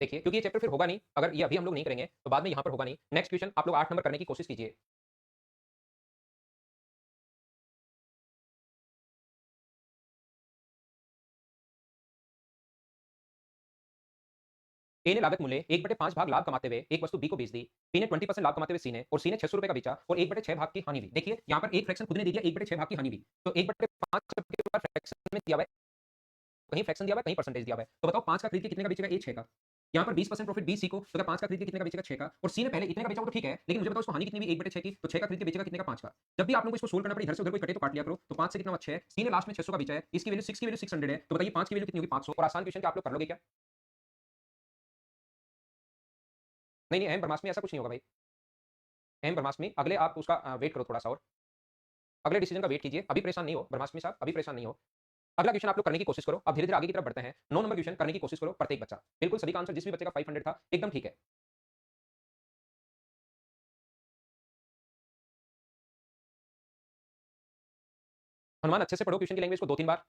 देखिए, क्योंकि ये चैप्टर फिर होगा नहीं, अगर ये अभी हम लोग नहीं करेंगे तो बाद में यहाँ पर होगा नहीं। नेक्स्ट क्वेश्चन आप लोग 8 नंबर करने की कोशिश कीजिए। ए ने लागत मूल्य 1/5 भाग लाभ कमाते हुए एक वस्तु बी को बेच दी। बी ने 20% लाभ कमाते हुए सी ने, और सी ने 600 रुपए का बेचा और 1/6 भाग की हानि हुई। देखिए यहाँ पर एक फ्रैक्शन खुद ने दे दिया, 1/6 भाग की हानि हुई। तो 1/5 के बाद फ्रैक्शन में दिया हुआ है, कहीं फ्रैक्शन दिया हुआ है, कहीं परसेंटेज दिया हुआ है। तो बताओ 5 का खरीद के कितने का बेचेगा? ए 6 का। यहाँ पर 20% प्रॉफिट बी सी को, तो क्या 5 का खरीद के कितने का बेचेगा? 6 का। और सी ने पहले इतने का बेचा वो तो ठीक है, लेकिन मुझे बताओ उसको हानि कितनी हुई? 1/6 की। तो 6 का खरीद के बेचेगा कितने का? 5 का। जब भी आप लोगों को इसको सोल्व करना पड़े, इधर से उधर कोई कटे तो काट लिया करो। तो 5 से कितना हुआ? 6। सी ने लास्ट में 600 का बेचा है, इसकी वैल्यू 6 की वैल्यू 600 है। तो बताइए 5 की वैल्यू कितनी होगी? 500। और आसान क्वेश्चन क्या आप लोग कर लोगे क्या? नहीं नहीं, अहम ब्रह्मास्मि ऐसा कुछ नहीं होगा भाई। अहम ब्रह्मास्मि अगले आप उसका वेट करो थोड़ा सा, और अगले डिसीजन का वेट कीजिए। अभी परेशान नहीं हो ब्रह्मास्मि साहब, अभी परेशान नहीं हो। अगला क्वेश्चन आप लोग करने की कोशिश करो। अब धीरे धीरे आगे की तरफ बढ़ते हैं। 9 नंबर क्वेश्चन करने की कोशिश करो प्रत्येक बच्चा। बिल्कुल सभी का आंसर जिस भी बच्चे का 500 था एकदम ठीक है। हनुमान अच्छे से पढ़ो क्वेश्चन की लैंग्वेज को 2-3 बार।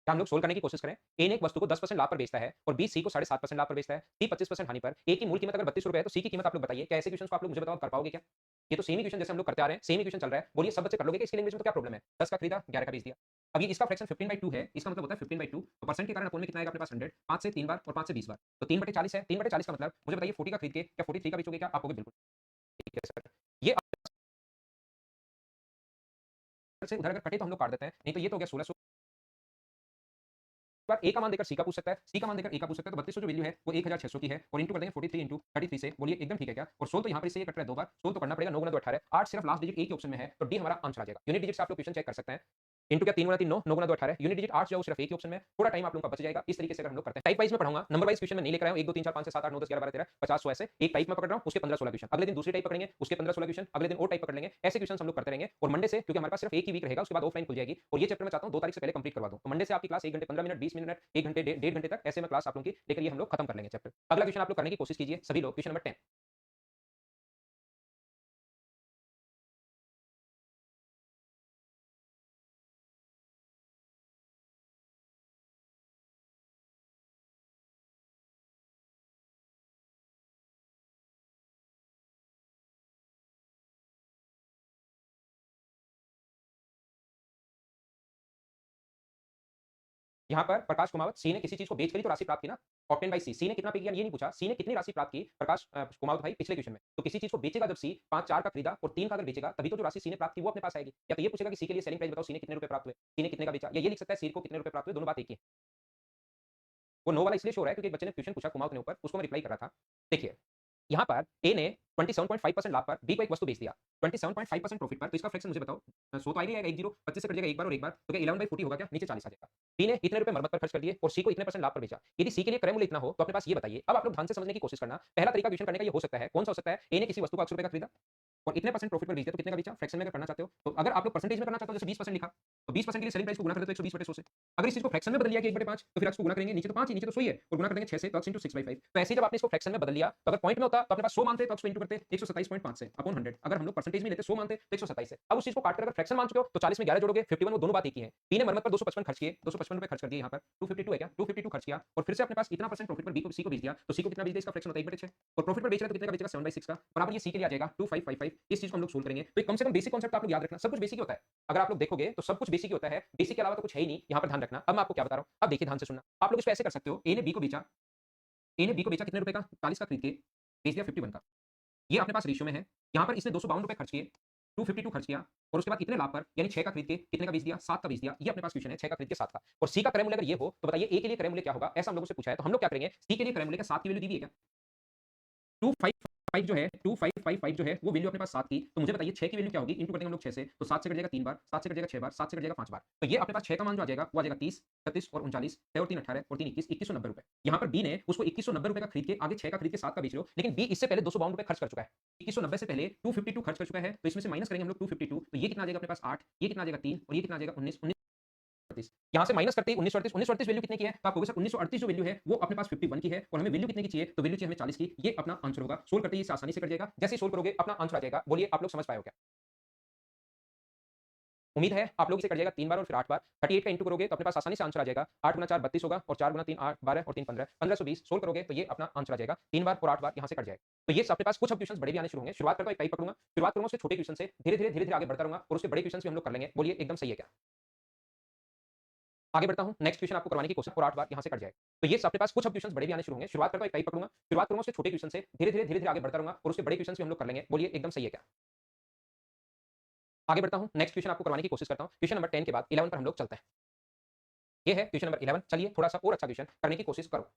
क्या हम लोग सोल्व करने की कोशिश करें? ए ने एक वस्तु को 10% लाभ पर बेचता है और बी सी को 7.5% लाभ पर बेचता है। सी 25% हानि पर। ए की मूल कीमत अगर 32 रुपए है तो सी की कीमत आप लोग बताइए। क्या ऐसे क्वेश्चन को आप लोग मुझे बताओ कर पाओगे क्या? ये तो सेम ही क्वेश्चन जैसे हम लोग करते आ रहे हैं, सेम ही क्वेश्चन चल रहा है। बोलिए सब बच्चे कर लोगे क्या? इसकी लैंग्वेज में तो क्या प्रॉब्लम है? 10 का खरीदा, 11 का बेच दिया। अब ये इसका फ्रैक्शन 15/2 है, इसका मतलब होता है 15/2। तो परसेंट के कारण अपोन में कितना आएगा अपने पास? 100। 5 से 3 बार और 5 से 20 बार। तो 3/40 है। 3/40 का मतलब मुझे बताइए 40 का खरीद के क्या 43 का बेचोगे क्या? आप कहोगे बिल्कुल। ठीक है सर। ये से उधर अगर कटे तो हम लोग काट देते हैं, नहीं तो ये तो हो गया 1600। बार ए का मान देकर सी का पूछ सकता है, सी का मान देकर ए का पूछ सकता है। तो 3200 जो वैल्यू है वो 1600 की है और इंटू कर देंगे 43 इंटू 33 से। बोलिए एकदम ठीक है क्या? और सोल तो यहाँ पर इससे ये कट रहा है 2 बार, सोल तो करना पड़ेगा। 9 गुना 2 18, 8 सिर्फ लास्ट डिजिट ए के ऑप्शन में है, तो डी हमारा आंसर आ जाएगा। यूनिट डिजिट से आप लोग क्वेश्चन चेक कर सकते हैं। इंटू क्या 3 गुना 3 9, 9 गुना 2 18, यूनिट डिजिट 8 जो सिर्फ एक ही ऑप्शन में, थोड़ा टाइम आप लोगों का बच जाएगा। इस तरीके से अगर हम लोग करते हैं। टाइप वाइज में पढ़ाऊंगा, नंबर वाइज क्वेश्चन में नहीं लेकर आया हूं। 1 2 3 4 5 6 7 8 9 10 11 12 13 50 100 ऐसे एक टाइप में पकड़ रहा हूं, उसके 15 16 क्वेश्चन। अगले दिन दूसरी टाइप पकड़ेंगे, उसके 15 16 क्वेश्चन। अगले दिन और टाइप पकड़ लेंगे। ऐसे क्वेश्चन हम लोग करते रहेंगे। और मंडे से, क्योंकि हमारे पास सिर्फ एक ही वीक रहेगा, उसके बाद ऑफलाइन खुल जाएगी। और ये चैप्टर मैं चाहता हूं 2 तारीख से पहले कंप्लीट करवा दूं। तो मंडे से आपकी क्लास 1 घंटे 15 मिनट 20 मिनट 1 घंटे 1.5 घंटे तक ऐसे में क्लास आप लोगों की लेकर ये हम लोग खत्म कर लेंगे चैप्टर। अगला क्वेश्चन आप लोग करने की कोशिश कीजिए सभी लोग। Question number 10। यहाँ पर प्रकाश कुमावत, सी ने किसी चीज को बेचकर ही तो राशि प्राप्त की ना। ऑप्टेन बाय सी, सी ने कितना पे किया ये नहीं पूछा, सी ने कितनी राशि प्राप्त की प्रकाश कुमावत भाई पिछले क्वेश्चन में। तो किसी चीज को बेचेगा जब सी, 5 4 का खरीदा और 3 का अगर बेचेगा, तभी तो जो राशि सी ने प्राप्त की वो अपने पास आएगी। या तो ये पूछेगा कि सी के लिए सेलिंग प्राइस बताओ, सी ने कितने रुपए प्राप्त हुए, सी ने कितने का बेचा, या ये लिख सकता है सी को कितने रुपए प्राप्त हुए। दोनों बात एक ही है। वो नो वाला इसलिए शो हो रहा है क्योंकि एक बच्चे ने क्वेश्चन पूछा कुमावत ने ऊपर, उसको मैं रिप्लाई कर रहा था। देखिए यहाँ पर ए ने 27.5% लाभ पर बी को एक वस्तु बेच दिया। 27.5% प्रॉफिट पर, तो इसका फ्रैक्शन मुझे बताओ। 100 तो आएगा, 10 25 से कट जाएगा एक बार और एक बार, तो क्या 11/40 होगा क्या? नीचे 40 आ जाएगा। बी ने इतने रुपए मरम्मत पर खर्च कर दिए और सी को इतने परसेंट लाभ पर बेचा। यदि सी के लिए क्रय मूल्य इतना हो तो अपने पास ये बताइए। अब आप लोग ध्यान से समझने की कोशिश करना। पहला तरीका क्वेश्चन करने का ये हो सकता है, कौन सा हो सकता है? ए ने किसी वस्तु को 100 रुपए का खरीदा और इतने परसेंट प्रॉफिट पर बेच दिया, तो कितने का बेचा? फ्रैक्शन में अगर करना चाहते हो, तो अगर आप लोग परसेंटेज में करना चाहते हो, जैसे 20% लिखा, तो 20% के लिए सेलिंग प्राइस को गुना कर दो 120/100 से। अगर इस चीज़ को फ्रैक्शन में बदल लिया कि 1/5, तो फिर आप इसको गुना करेंगे, नीचे तो 5 ही, नीचे तो 100 ही है, और गुना कर देंगे 6 से, तो x × 6/5। तो ऐसे ही जब आपने इसको फ्रैक्शन में बदल लिया, तो अगर पॉइंट में होता, तो अपने पास 100 मानते, तो उसको इंटू करते 127.5 से अपॉन 100। अगर हम लोग परसेंटेज में लेते 100 मानते, तो 127 से। अब उस चीज़ को काट कर अगर फ्रैक्शन मान चुके हो, तो 40 में 11 जोड़ोगे, 51, वो दोनों बात एक ही है। पी ने मरम्मत पर 255 खर्च किए, 255 रुपए खर्च कर दिए यहाँ पर, 252 है क्या? 252 खर्च किया, और फिर से अपने पास इतना परसेंट प्रॉफिट पर बी को सी को बेच दिया, तो सी को कितना बेच दिया? इसका फ्रैक्शन होता है 1/6, और प्रॉफिट पर बेच रहा है तो कितने का बेचेगा? 7/6 का, बराबर ये सी के लिए आ जाएगा 2555। इस चीज़ को हम लोग सोल्व करेंगे, तो कम से कम बेसिक कॉन्सेप्ट आप लोग याद रखना, सब कुछ बेसिक ही होता है। अगर आप लोग देखोगे तो सब कुछ बेसिक ही होता है, बेसिक के अलावा तो कुछ है ही नहीं, यहाँ पर ध्यान रखना। अब मैं आपको क्या बता रहा हूँ, अब देखिए ध्यान से सुनना। आप लोग इसको ऐसे कर सकते हो, ए ने बी को बेचा, ए ने बी को बेचा कितने रुपए का? 40 का खरीद के बेच दिया 51 का। ये अपने पास रेशियो में है। यहाँ पर इसने 252 रुपए खर्च किए, 252 खर्च किया, और उसके बाद इतने लाभ पर यानी 6 का खरीद के कितने का बेच दिया? 7 का बेच दिया। ये अपने पास क्वेश्चन है, 6 का खरीद के 7 का। और सी का क्रय मूल्य अगर ये हो, तो बताइए ए के लिए क्रय मूल्य क्या होगा? ऐसा हम लोगों से पूछा है, तो हम लोग क्या करेंगे? सी के लिए क्रय मूल्य का 7 की वैल्यू दी हुई है क्या? 255 जो है, 2555 जो है, वो वैल्यू अपने पास 7 की, तो मुझे बताइए 6 की वैल्यू क्या होगी? इंटू कर देंगे हम लोग 6 से, तो 7 से कट जाएगा 3 बार, 7 से कट जाएगा 6 बार, 7 से कट जाएगा 5 बार। तो ये अपने पास 6 का मान जो आ जाएगा, वो आ जाएगा 30, 36 और 39, 6 और 3 18 और 3 21, 2190 रुपए। यहाँ पर बी ने उसको 2190 रुपए का खरीद के, आगे 6 का खरीद के 7 का बेच रहे हो, लेकिन बी इससे पहले 252 रुपए खर्च कर चुका है। 2190 से पहले 252 खर्च कर चुका है, तो इसमें से माइनस करेंगे हम लोग 252, तो ये कितना आ जाएगा अपने पास? 8, ये कितना आ जाएगा? 3, और ये कितना आ जाएगा? 19, 1938। यहाँ से माइनस करते ही 1938 वैल्यू कितने की है? तो आप कहोगे सर 1938 जो वैल्यू है वो अपने पास 51 की है, और हमें वैल्यू कितने की चाहिए? तो वैल्यू चाहिए हमें 40 की। ये अपना आंसर होगा। सोल्व करते ही इसे आसानी से कट जाएगा। जैसे ही सोल्व करोगे अपना आंसर आ जाएगा। बोलिए आप लोग समझ पाए हो क्या? उम्मीद है आप लोग इसे कर जाएगा 3 बार और फिर 8 बार। 38 का इंटू करोगे तो अपने पास आसानी से आंसर आ जाएगा। 8 गुना 4 32 होगा, और 4 गुना 3 8 12 और 3 15, 1520। सोल्व करोगे तो ये अपना आंसर आ जाएगा। 3 बार और 8 बार यहाँ से कट जाएगा। तो ये अपने पास कुछ अब क्वेश्चंस बड़े भी आने शुरू होंगे। शुरुआत करता हूं, एक टाइप पकड़ूंगा, शुरुआत करूंगा उसके छोटे क्वेश्चन से, धीरे-धीरे आगे बढ़ता रहूंगा, और उसके बड़े क्वेश्चंस भी हम लोग कर लेंगे। बोलिए एकदम सही है क्या? आगे बढ़ता हूं, नेक्स्ट क्वेश्चन आपको करवाने की कोशिश, और 8 बार यहाँ से कट जाएगा। तो ये अपने पास कुछ अब क्वेश्चंस बड़े भी आने शुरू होंगे। शुरुआत करता हूं, एक टाइप पकड़ूंगा, शुरुआत करूंगा उसके छोटे क्वेश्चन से, धीरे-धीरे आगे बढ़ता रहूंगा, और उसके बड़े क्वेश्चंस भी हम लोग कर लेंगे। बोलिए एकदम सही है क्या? आगे बढ़ता हूं, नेक्स्ट क्वेश्चन आपको करवाने की कोशिश करता हूं। क्वेश्चन नंबर 10 के बाद 11 पर हम लोग चलते हैं। ये है क्वेश्चन नंबर 11। चलिए थोड़ा सा और अच्छा क्वेश्चन करने की कोशिश करो।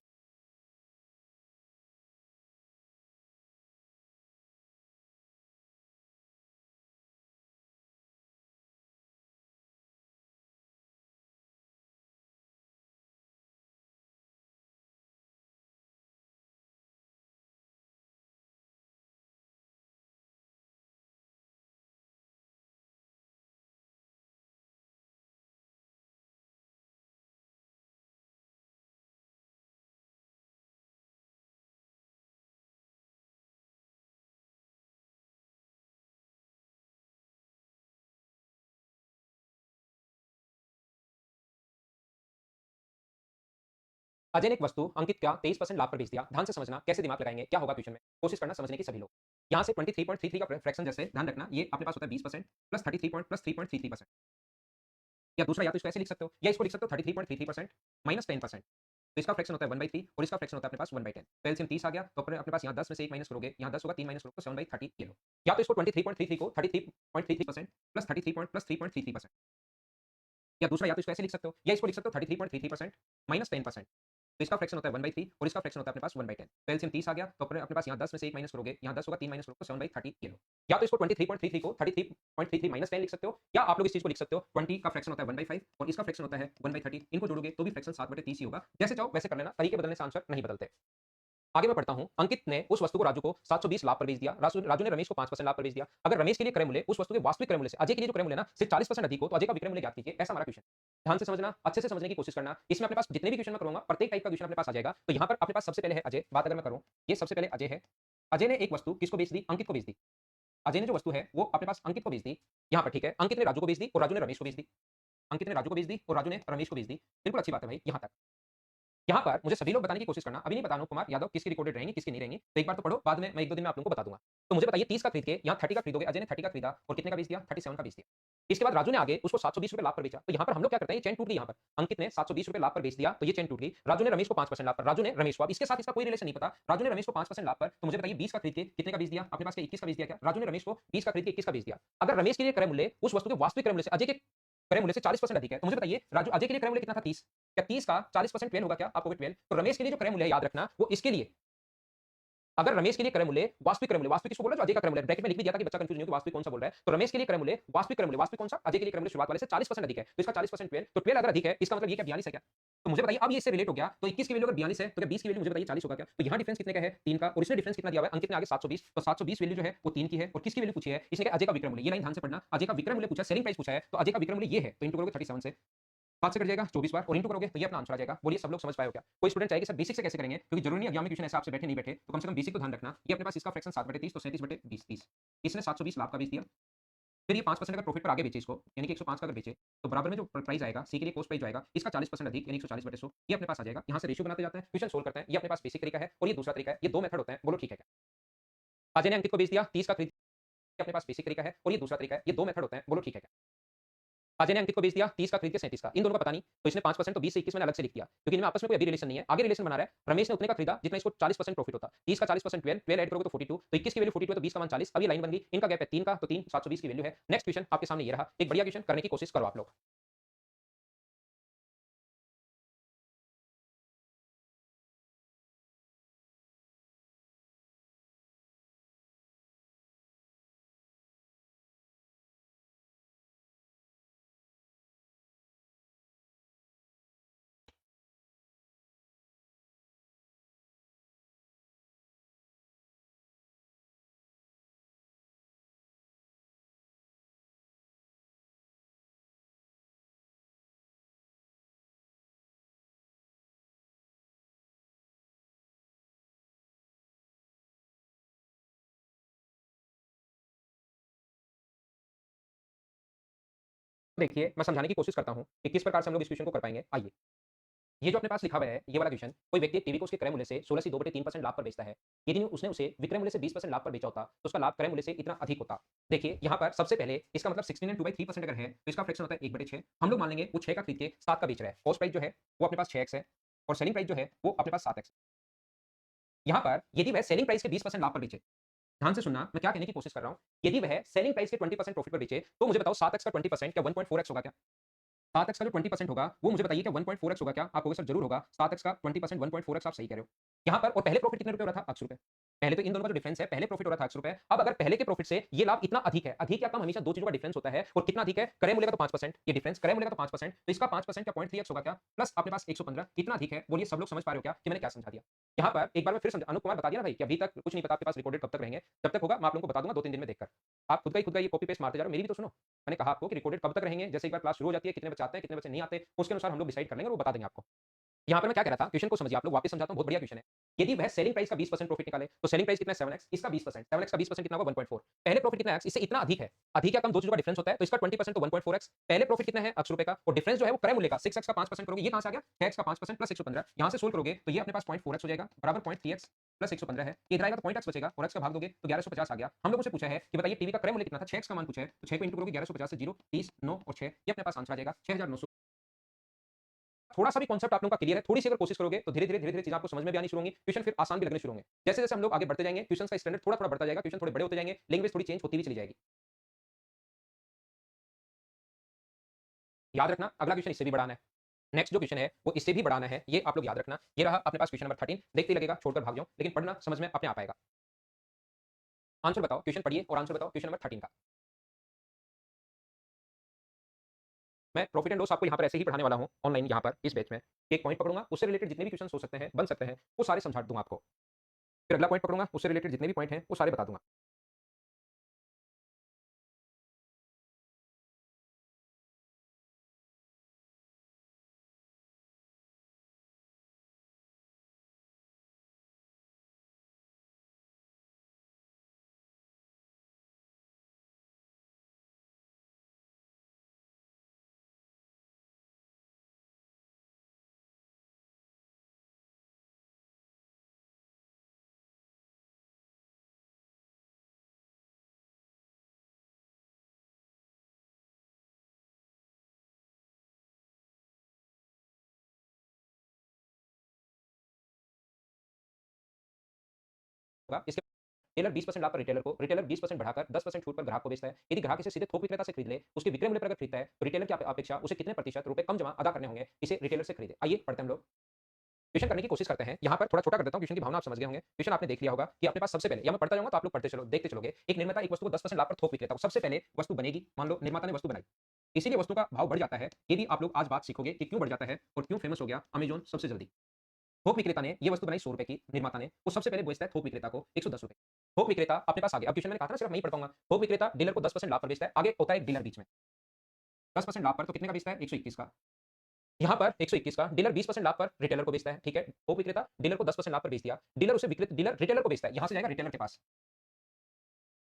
अजय ने एक वस्तु अंकित का 23% लाभ पर बेच दिया। ध्यान से समझना, कैसे दिमाग लगाएंगे, क्या होगा क्वेश्चन में, कोशिश करना समझने की सभी लोग। यहाँ से 23.33 का फ्रैक्शन, जैसे ध्यान रखना ये अपने पास होता है 20% प्लस 33.33%। या दूसरा, या तो इसको ऐसे लिख सकते हो, या इसको लिख सकते हो 33.33% माइनस 10%। तो इसका फ्रैक्शन होता है 1/3, और इसका फ्रैक्शन होता है अपने पास 1/10। तो एलसीएम 30 आ गया, तो अपने पास यहाँ 10 में से 1 माइनस करोगे, यहाँ 10 होगा, 3 माइनस करोगे तो 7/30 ये लो। या तो इसको 23.33 को 33.33% प्लस 33.33%। या दूसरा, या तो इसको ऐसे लिख सकते हो, या इसको लिख सकते हो 33.33% माइनस 10%। तो इसका फ्रैक्शन होता है 1/3, और इसका फ्रैक्शन होता है अपने पास 1/10। तो एलसीएम 30 आ गया, तो अपने पास यहाँ 10 में से 1 माइनस करोगे, यहाँ 10 होगा, 3 माइनस करोगे तो 7/30 ये लो। या तो इसको 23.33 को 33.33 माइनस 10 लिख सकते हो, या आप लोग इस चीज को लिख सकते हो 20 का फ्रैक्शन होता है 1/5, और इसका फ्रैक्शन होता है 1/30। इनको जोड़ोगे तो भी फ्रैक्शन 7/30 ही होगा। जैसे चाहो वैसे कर लेना, तरीके बदलने से आंसर नहीं बदलते। आगे मैं पढ़ता हूं, अंकित ने उस वस्तु को राजू को 720 लाभ पर बेच दिया। राजू ने रमेश को 5% लाभ पर बेच दिया। अगर रमेश के लिए क्रय मूल्य उस वस्तु के वास्तविक क्रय मूल्य से, अजय के लिए जो क्रय मूल्य ना सिर्फ 40% अधिक हो, तो अजय का विक्रय मूल्य ज्ञात कीजिए। ऐसा हमारा क्वेश्चन। ध्यान से समझना, अच्छे से समझने की कोशिश करना। इसमें अपने पास जितने भी क्वेश्चन मैं करूंगा, प्रत्येक टाइप का क्वेश्चन अपने पास आ जाएगा। तो यहाँ पर अपने पास सबसे पहले है अजय। बात अगर मैं करूं, ये सबसे पहले अजय है। अजय ने एक वस्तु किसको बेच दी? अंकित को बेच दी। अजय ने जो वस्तु है वो अपने पास अंकित को बेच दी। यहाँ पर ठीक है, अंकित ने राजू को बेच दी और राजू ने रमेश को बेच दी। अंकित ने राजू को बेच दी और राजू ने रमेश को बेच दी। बिल्कुल अच्छी बात है भाई। यहाँ तक, यहाँ पर मुझे सभी लोग बताने की कोशिश करना। अभी नहीं बता रहा हूं कुमार यादव किसकी रिकॉर्डेड रहेंगी, किसकी नहीं रहेंगी। तो एक बार तो पढ़ो, बाद में मैं 1-2 दिन में आप लोगों को बता दूंगा। तो मुझे बताइए 30 का खरीद के यहाँ 30 का खरीदोगे। अजय ने 30 का खरीदा और कितने का बेच दिया? 37 का बेच दिया। इसके बाद राजू ने आगे उसको 720 रुपए लाभ पर बेचा। तो यहाँ पर हम लोग क्या करते हैं, ये चेन टूट गई। यहाँ पर अंकित ने 720 रुपए लाभ पर बेच दिया, तो ये चेन टूट गई। राजू ने रमेश को 5% लाभ पर, राजू ने रमेश को, अब इसके साथ इसका कोई रिलेशन नहीं पता। राजू ने रमेश को 5% लाभ पर, तो मुझे बताइए 20 का खरीद के कितने का बेच दिया? अपने पास 21 का बेच दिया क्या? राजू ने रमेश को 20 का खरीद के 21 का बेच दिया। अगर रमेश के लिए क्रय मूल्य उस वस्तु के वास्तविक क्रय मूल्य से, अजय के क्रय मूल्य से 40% अधिक है, तो मुझे बताइए राजू, अजय के लिए क्रय मूल्य कितना था? 30। क्या 30 का 40% 12 होगा क्या? आपको 12। तो रमेश के लिए जो क्रय मूल्य है, याद रखना, वो इसके लिए, अगर रमेश के लिए क्रय मूल्य, वास्तविक क्रय मूल्य, वास्तविक किसको बोल रहा है? जो अजय का क्रय मूल्य, ब्रैकेट में लिख भी दिया था कि बच्चा कंफ्यूज नहीं हो कि वास्तविक कौन सा बोल रहा है। तो रमेश के लिए क्रय मूल्य, वास्तविक क्रय मूल्य, वास्तविक कौन सा? अजय के लिए क्रय मूल्य शुरुआत वाले से 40% अधिक है, तो इसका 40% 12, तो 12 अगर अधिक है, इसका मतलब ये क्या 42 है क्या? तो मुझे बताइए अब ये इससे रिलेट हो गया, तो 21 की वैल्यू अगर 42 है, तो क्या 20 की वैल्यू मुझे बताइए 40 होगा क्या? तो यहाँ डिफरेंस कितने का है? 3 का, और इसमें डिफरेंस कितना दिया हुआ है? अंकित ने आगे 720, तो 720 वैल्यू जो है वो 3 की है, और किसकी वैल्यू पूछी है? इसने कहा अजय का विक्रय मूल्य। ये लाइन ध्यान से पढ़ना, अजय का विक्रय मूल्य पूछा है, सेलिंग प्राइस पूछा है, तो अजय का विक्रय मूल्य ये है, तो इंटू करोगे 37 से, 5 से कट जाएगा 24 बार, और इंटू करोगे तो ये अपना आंसर आ जाएगा। बोलिए सब लोग समझ पाए हो क्या? कोई स्टूडेंट चाहे कि सर बेसिक से कैसे करेंगे, क्योंकि जरूरी नहीं एग्जाम में क्वेश्चन ऐसे आपसे बैठे नहीं बैठे, तो कम से कम बेसिक तो ध्यान रखना। ये अपने पास इसका फ्रैक्शन 7/30, तो 37/20 30, इसने 720 लाभ का बेच दिया। फिर ये 5% अगर प्रॉफिट पर आगे बेचे इसको, यानी कि 105 का अगर बेचे, तो बराबर में जो प्राइस आएगा, सी के लिए कॉस्ट प्राइस जो आएगा, इसका 40% अधिक, यानी 140/100, ये अपने पास आ जाएगा। यहाँ से रेशियो बनाते जाते हैं, क्वेश्चन सोल्व करते हैं। ये अपने पास बेसिक तरीका है, और ये दूसरा तरीका है। ये 2 मेथड होते हैं, बोलो ठीक है क्या? अजय ने अंकित को बेच दिया 30 का खरीद, ये अपने पास बेसिक तरीका है, और ये दूसरा तरीका है। ये 2 मेथड होते हैं, बोलो ठीक है क्या? अजय ने अंकित को बेच दिया 30 का खरीद के 37 का, इन दोनों का पता नहीं, तो इसने 5%, तो 20 से 21 मैंने अलग से लिख दिया, क्योंकि इनमें आपस में कोई अभी रिलेशन नहीं है। आगे रिलेशन बना रहा है, रमेश ने उतने का खरीदा जितना इसको 40% प्रॉफिट होता। 30 का 40% 12, 12 ऐड करोगे तो 42, तो 21 की वैल्यू 42 है, तो 20 का मान 40। अब ये लाइन बन गई, इनका गैप है 3 का, तो 3 720 की वैल्यू है। नेक्स्ट क्वेश्चन आपके सामने ये रहा, एक बढ़िया क्वेश्चन करने की कोशिश करो आप लोग। देखिए, मैं समझाने की कोशिश करता हूँ कि किस प्रकार से हम लोग इस क्वेश्चन को कर पाएंगे। आइए, ये जो अपने पास लिखा हुआ है, ये वाला क्वेश्चन, कोई व्यक्ति एक टीवी को उसके क्रय मूल्य से 16/2/3% लाभ पर बेचता है। यदि उसने उसे विक्रय मूल्य से 20% लाभ पर बेचा होता, तो उसका लाभ क्रय मूल्य से इतना अधिक होता। देखिए, यहाँ पर सबसे पहले इसका मतलब 16 2/3% अगर है, तो इसका फ्रैक्शन होता है 1/6। हम लोग मान लेंगे वो 6 का खरीद के 7 का बेच रहा है। कॉस्ट प्राइस जो है वो अपने पास 6x है, और सेलिंग प्राइस जो है वो अपने पास 7x। यहाँ पर यदि वह सेलिंग प्राइस के 20% लाभ पर बेचे, ध्यान से सुनना, मैं क्या कहने की कोशिश कर रहा हूँ। यदि वह सेलिंग प्राइस के 20% प्रॉफिट पर बेचे, तो मुझे बताओ 7x का 20% क्या 1.4x होगा क्या? 7x का जो 20% होगा, वो मुझे बताइए क्या 1.4x होगा क्या? आप कहोगे सर ज़रूर होगा। 7x का 20% 1.4x, आप सही कह रहे हो। यहाँ पर और पहले प्रॉफिट कितने रुपए हो रहा था? ₹80। पहले तो इन दोनों का जो डिफरेंस है, पहले प्रॉफिट हो रहा था ₹80। अब अगर पहले के प्रॉफिट से ये लाभ इतना अधिक है, अधिक या कम हमेशा 2 चीज़ों का डिफरेंस होता है, और कितना अधिक है? क्रय मूल्य का तो 5%, ये डिफरेंस क्रय मूल्य का तो 5%, तो इसका 5% क्या 0.3x होगा क्या? प्लस अपने पास 115, कितना अधिक है? बोलिए सब लोग समझ पा रहे हो क्या कि मैंने क्या समझा दिया? यहाँ पर एक बार मैं फिर समझा, अनूप कुमार बता दिया ना भाई कि अभी तक कुछ नहीं पता आपके पास रिकॉर्डेड कब तक रहेंगे। जब तक होगा मैं आप लोगों को बता दूँगा 2-3 दिन में देखकर। आप खुद का ये कॉपी पेस्ट मारते जा रहे हो, मेरी भी तो सुनो। मैंने कहा आपको कि रिकॉर्डेड कब तक रहेंगे, जैसे एक बार क्लास शुरू हो जाती है, कितने बच्चे आते हैं, कितने बच्चे नहीं आते, उसके अनुसार हम लोग डिसाइड कर लेंगे और वो बता देंगे आपको। यहाँ पर मैं क्या कह रहा था, क्वेश्चन को समझिए आप लोग, वापस समझाता हूँ, बहुत बढ़िया क्वेश्चन है। यदि वह सेलिंग प्राइस का 20% प्रॉफिट निकाले, तो सेलिंग प्राइस कितना है? 7x, इसका 20%, 7x का 20% कितना होगा? 1.4। पहले प्रॉफिट कितना है x, इससे इतना अधिक है, अधिक या कम 2 चीज़ों का डिफरेंस होता है, तो इसका 20% तो 1.4x। पहले प्रॉफिट कितना है? ₹80 का, और डिफरेंस जो है वो क्रय मूल्य का 6x का 5% करोगे, ये कहाँ से आ गया? 6x का 5% प्लस 115, यहाँ से सोल्व करोगे तो ये अपने पास 0.4x हो जाएगा, बराबर 0.3x प्लस 115 है। ये इधर आएगा तो 0.x बचेगा, और x का भाग दोगे तो 1150 आ गया। हम लोगों से पूछा है कि बताइए टीवी का क्रय मूल्य कितना था? 6x का मान पूछा है, तो 6 को इंटू करोगे 1150 से 0 30 9 और 6, ये अपने पास आंसर आ जाएगा 6900। थोड़ा-सा भी कॉन्सेप्ट आप लोगों का क्लियर है, थोड़ी-सी अगर कोशिश करोगे तो धीरे-धीरे चीज़ें आपको समझ में भी आनी शुरू होंगी, क्वेश्चन फिर आसान भी लगने शुरू होंगे। जैसे-जैसे हम लोग आगे बढ़ते जाएँगे, क्वेश्चन का स्टैंडर्ड थोड़ा-थोड़ा बढ़ता जाएगा, क्वेश्चन थोड़े बड़े होते जाएँगे, लैंग्वेज थोड़ी चेंज होती भी चली जाएगी। याद रखना अगला क्वेश्चन इससे भी बढ़ाना है। नेक्स्ट जो क्वेश्चन है वो इससे भी बढ़ाना है, ये आप लोग याद रखना। ये रहा अपने पास क्वेश्चन नंबर 13, देखते ही लगेगा छोड़कर भाग जाऊँ, लेकिन पढ़ना समझ में अपने आप आएगा। आंसर बताओ, क्वेश्चन पढ़िए और आंसर बताओ क्वेश्चन नंबर 13 का। मैं प्रॉफिट एंड लॉस आपको यहाँ पर ऐसे ही पढ़ाने वाला हूँ, ऑनलाइन यहाँ पर इस बैच में। एक पॉइंट पकड़ूँगा, उससे रिलेटेड जितने भी क्वेश्चन हो सकते हैं, बन सकते हैं, वो सारे समझा दूँगा आपको। फिर अगला पॉइंट पकड़ूँगा, उससे रिलेटेड जितने भी पॉइंट हैं, वो सारे बता दूँगा। होगा। इसके टेलर 20% लाभ पर रिटेलर को, रिटेलर 20% बढ़ाकर 10% छूट पर ग्राहक को बेचता है। यदि ग्राहक इसे सीधे थोक विक्रेता से खरीद ले, उसके विक्रय मूल्य पर अगर खरीदता है, तो रिटेलर की अपेक्षा उसे कितने प्रतिशत रुपए कम जमा अदा करने होंगे, इसे रिटेलर से खरीदे। आइए पढ़ते हैं हम लोग। क्वेश्चन करने की कोशिश करते हैं। यहाँ पर थोड़ा छोटा कर देता हूँ, क्वेश्चन की भावना आप समझ गए होंगे। क्वेश्चन आपने देख लिया होगा कि अपने पास सबसे पहले, या मैं पढ़ता जाऊँगा तो आप लोग पढ़ते चलो, देखते चलोगे। एक निर्माता एक वस्तु को 10% लाभ पर थोक विक्रेता को, सबसे पहले वस्तु बनेगी, मान लो निर्माता ने वस्तु बनाई। इसीलिए वस्तु का भाव बढ़ जाता है। यदि आप लोग आज बात सीखोगे कि क्यों बढ़ जाता है और क्यों फेमस हो गया अमेज़न सबसे जल्दी। थोक विक्रेता ने ये वस्तु बनाई ₹100 की, निर्माता ने, वो सबसे पहले बेचता है थोक विक्रेता को ₹110। थोक विक्रेता अपने पास आ गया। अब क्वेश्चन मैंने कहा था ना सिर्फ मैं ही पढ़ पाऊँगा। थोक विक्रेता डीलर को 10% लाभ पर बेचता है। आगे होता है एक डीलर बीच में। 10% लाभ पर तो कितने का बेचता है? 121 का। यहाँ पर 121 का, डीलर 20% लाभ पर रिटेलर को बेचता है, ठीक है? थोक विक्रेता डीलर को 10% लाभ पर बेच दिया। डीलर उसे डीलर रिटेलर को बेचता है। यहाँ से जाएगा रिटेलर के पास।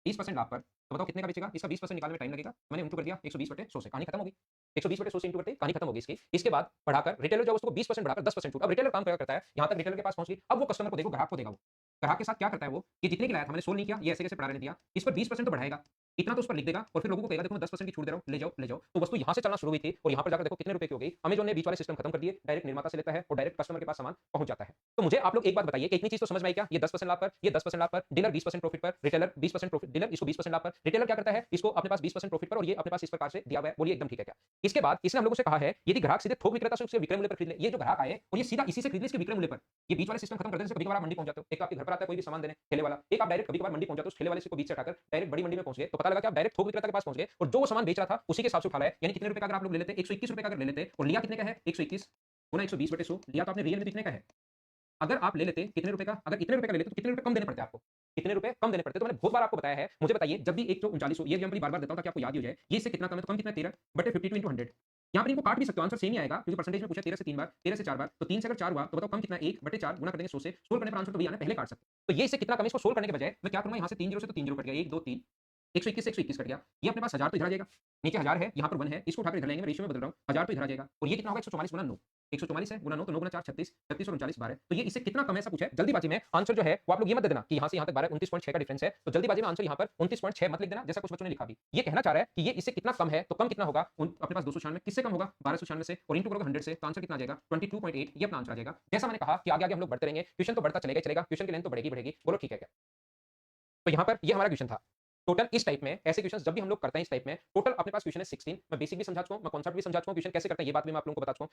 20% लाभ पर, तो बताओ कितने का बेचेगा? इसका 20% निकालने में टाइम लगेगा। मैंने इंटू कर दिया 120/100 से, कहानी खत्म होगी। 120/100 से इंटू करते ही कहानी खत्म होगी इसकी। इसके बाद बढ़ाकर रिटेलर जो है उसको 20% बढ़ाकर 10% छूट। अब रिटेलर काम क्या करता है? यहाँ तक रिटेलर के पास पहुँच गई। अब वो कस्टमर को देखो, ग्राहक को देगा वो। ग्राहक के साथ क्या करता है वो? ये जितने की लाया था मैंने सोल्ड नहीं किया, ये ऐसे कैसे पड़ा रहने दिया। इस पर 20% तो बढ़ाएगा। इतना तो उस पर लिख देगा और फिर लोगों को कहेगा देखो मैं 10% की छूट दे रहा हूँ, ले जाओ, ले जाओ। तो वस्तु यहाँ से चलना शुरू हुई थी और यहाँ पर जाकर देखो कितने रुपए की हो गई। अमेज़न ने बीच वाले सिस्टम खत्म कर दिए, डायरेक्ट निर्माता से लेता है और डायरेक्ट कस्टमर के पास सामान पहुँच जाता है। तो मुझे आप लोग एक बात बताइए कि इतनी चीज़ तो समझ में आई क्या? ये 10% लाभ पर, ये 10% लाभ पर, डीलर 20% प्रॉफिट पर, रिटेलर 20% प्रॉफिट, डीलर इसको 20% लाभ पर, रिटेलर क्या करता है? इसको अपने पास 20% प्रॉफिट पर और ये अपने पास इस प्रकार से दिया हुआ है। बोलिए एकदम ठीक है क्या? इसके बाद इसने हम लोगों से कहा है यदि ग्राहक सीधे थोक विक्रेता से उसके विक्रय मूल्य पर खरीद ले, ये जो ग्राहक आए और ये सीधा इसी से खरीद ले इसके विक्रय मूल्य पर। ये बीच वाले सिस्टम खत्म कर देने से कभी-कभार आप मंडी पहुँच जाते हो। एक तो आपके घर पर आता है कोई भी सामान देने, ठेले वाला। एक आप डायरेक्ट कभी-कभार मंडी पहुँच जाते हो, उस ठेले वाले से को बीच से हटाकर डायरेक्ट बड़ी मंडी में पहुँच गए, तो पता लगा कि आप डायरेक्ट थोक विक्रेता के पास पहुँच गए और जो वो सामान बेच रहा था उसी के हिसाब से उठा लाए। यानी कितने रुपए का अगर आप लोग ले लेते, ₹121 का अगर ले लेते और लिया कितने का है? 121 गुना 120/100 लिया तो आपने रियल में कितने का है? अगर आप ले लेते कितने रुपए का, अगर इतने रुपए का ले लेते तो कितने रुपए कम देने पड़ते आपको? कितने रुपए कम देने पड़ते? तो मैंने बहुत बार आपको बताया है। मुझे बताइए जब भी 1 तो 39 हो, ये एग्जांपल बार-बार देता हूँ ताकि आपको याद ही हो जाए। ये इससे कितना कम है? तो कम कितना है? 13/52 × 100। यहाँ पर इनको काट भी सकते हो, आंसर सेम ही आएगा क्योंकि परसेंटेज में पूछा 13 से 3 बार, 13 से 4 बार, तो 3 से अगर 4 हुआ तो बताओ कम कितना है? 1/4 गुना कर देंगे 100 से, सोल्व करने पर आंसर तो वही आना है, पहले काट सकते हो। तो ये इससे कितना कम है, इसको सोल्व करने के बजाय मैं क्या करूँगा, यहाँ से 3 जीरो से तो 3 जीरो कट गया, 1 2 3, 121 से 121 कट गया। ये अपने पास 1000 तो इधर आ जाएगा, नीचे 1000 है, यहाँ पर 1 है, इसको उठाकर इधर लाएंगे, मैं रेशियो में बदल रहा हूँ, 1000 तो इधर आ जाएगा और ये कितना होगा 144 गुना 9, 144 है गुना 9 तो 9 गुना 4 36, 36 और 39 12। तो ये इससे कितना कम है ऐसा पूछा है। जल्दीबाजी में आंसर जो है वो आप लोग ये मत दे देना कि यहाँ से यहाँ तक 12 29.6 का डिफरेंस है, तो जल्दीबाजी में आंसर यहाँ पर 29.6 मत लिख देना जैसा कुछ बच्चों ने लिखा भी। ये कहना चाह रहा है कि ये इससे कितना कम है, तो कम कितना होगा अपने पास 296, किससे कम होगा 1296 से, और इंटू करोगे 100 से तो आंसर कितना आ जाएगा 22.8। ये अपना आंसर आ जाएगा। जैसा मैंने कहा कि आगे आगे हम लोग बढ़ते रहेंगे, क्वेश्चन तो बढ़ता चलेगा ही चलेगा, क्वेश्चन की लेंथ तो बढ़ेगी बढ़ेगी। बोलो ठीक है क्या? तो यहाँ पर ये हमारा क्वेश्चन था। टोटल इस टाइप में ऐसे क्वेश्चंस जब भी हम लोग करते हैं इस टाइप में, टोटल अपने पास क्वेश्चन है 16। मैं बेसिक भी समझा चुका हूँ, मैं कॉन्सेप्ट भी समझा चुका हूँ, क्वेश्चन कैसे करते हैं ये बात भी मैं आप लोगों को बता चुका हूँ।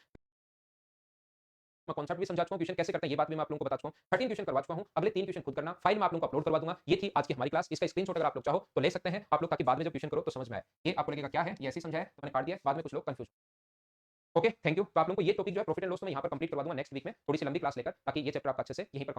मैं कॉन्सेप्ट भी समझा चुका हूँ, क्वेश्चन कैसे करते हैं ये बात भी मैं आप लोगों को बता चुका हूँ। 13 क्वेश्चन करवा चुका हूँ, अगले 3 क्वेश्चन खुद करना, फाइल में आप लोगों को अपलोड करवा दूंगा। ये थी आज की हमारी क्लास, इसका स्क्रीनशॉट अगर आप लोग चाहो तो ले सकते हैं आप लोग, ताकि बाद में जब क्वेश्चन करो तो समझ में आए। ये आपको लगेगा क्या है, ये ऐसे ही समझा है, तो मैंने काट दिया, बाद में कुछ लोग कंफ्यूज। Okay, thank you. तो आप लोगों को ये टॉपिक जो है प्रॉफिट एंड लॉस में यहाँ पर कंप्लीट करवा दूंगा नेक्स्ट वीक में, थोड़ी सी लंबी क्लास लेकर, ताकि ये चैप्टर आपका अच्छे से यहीं पर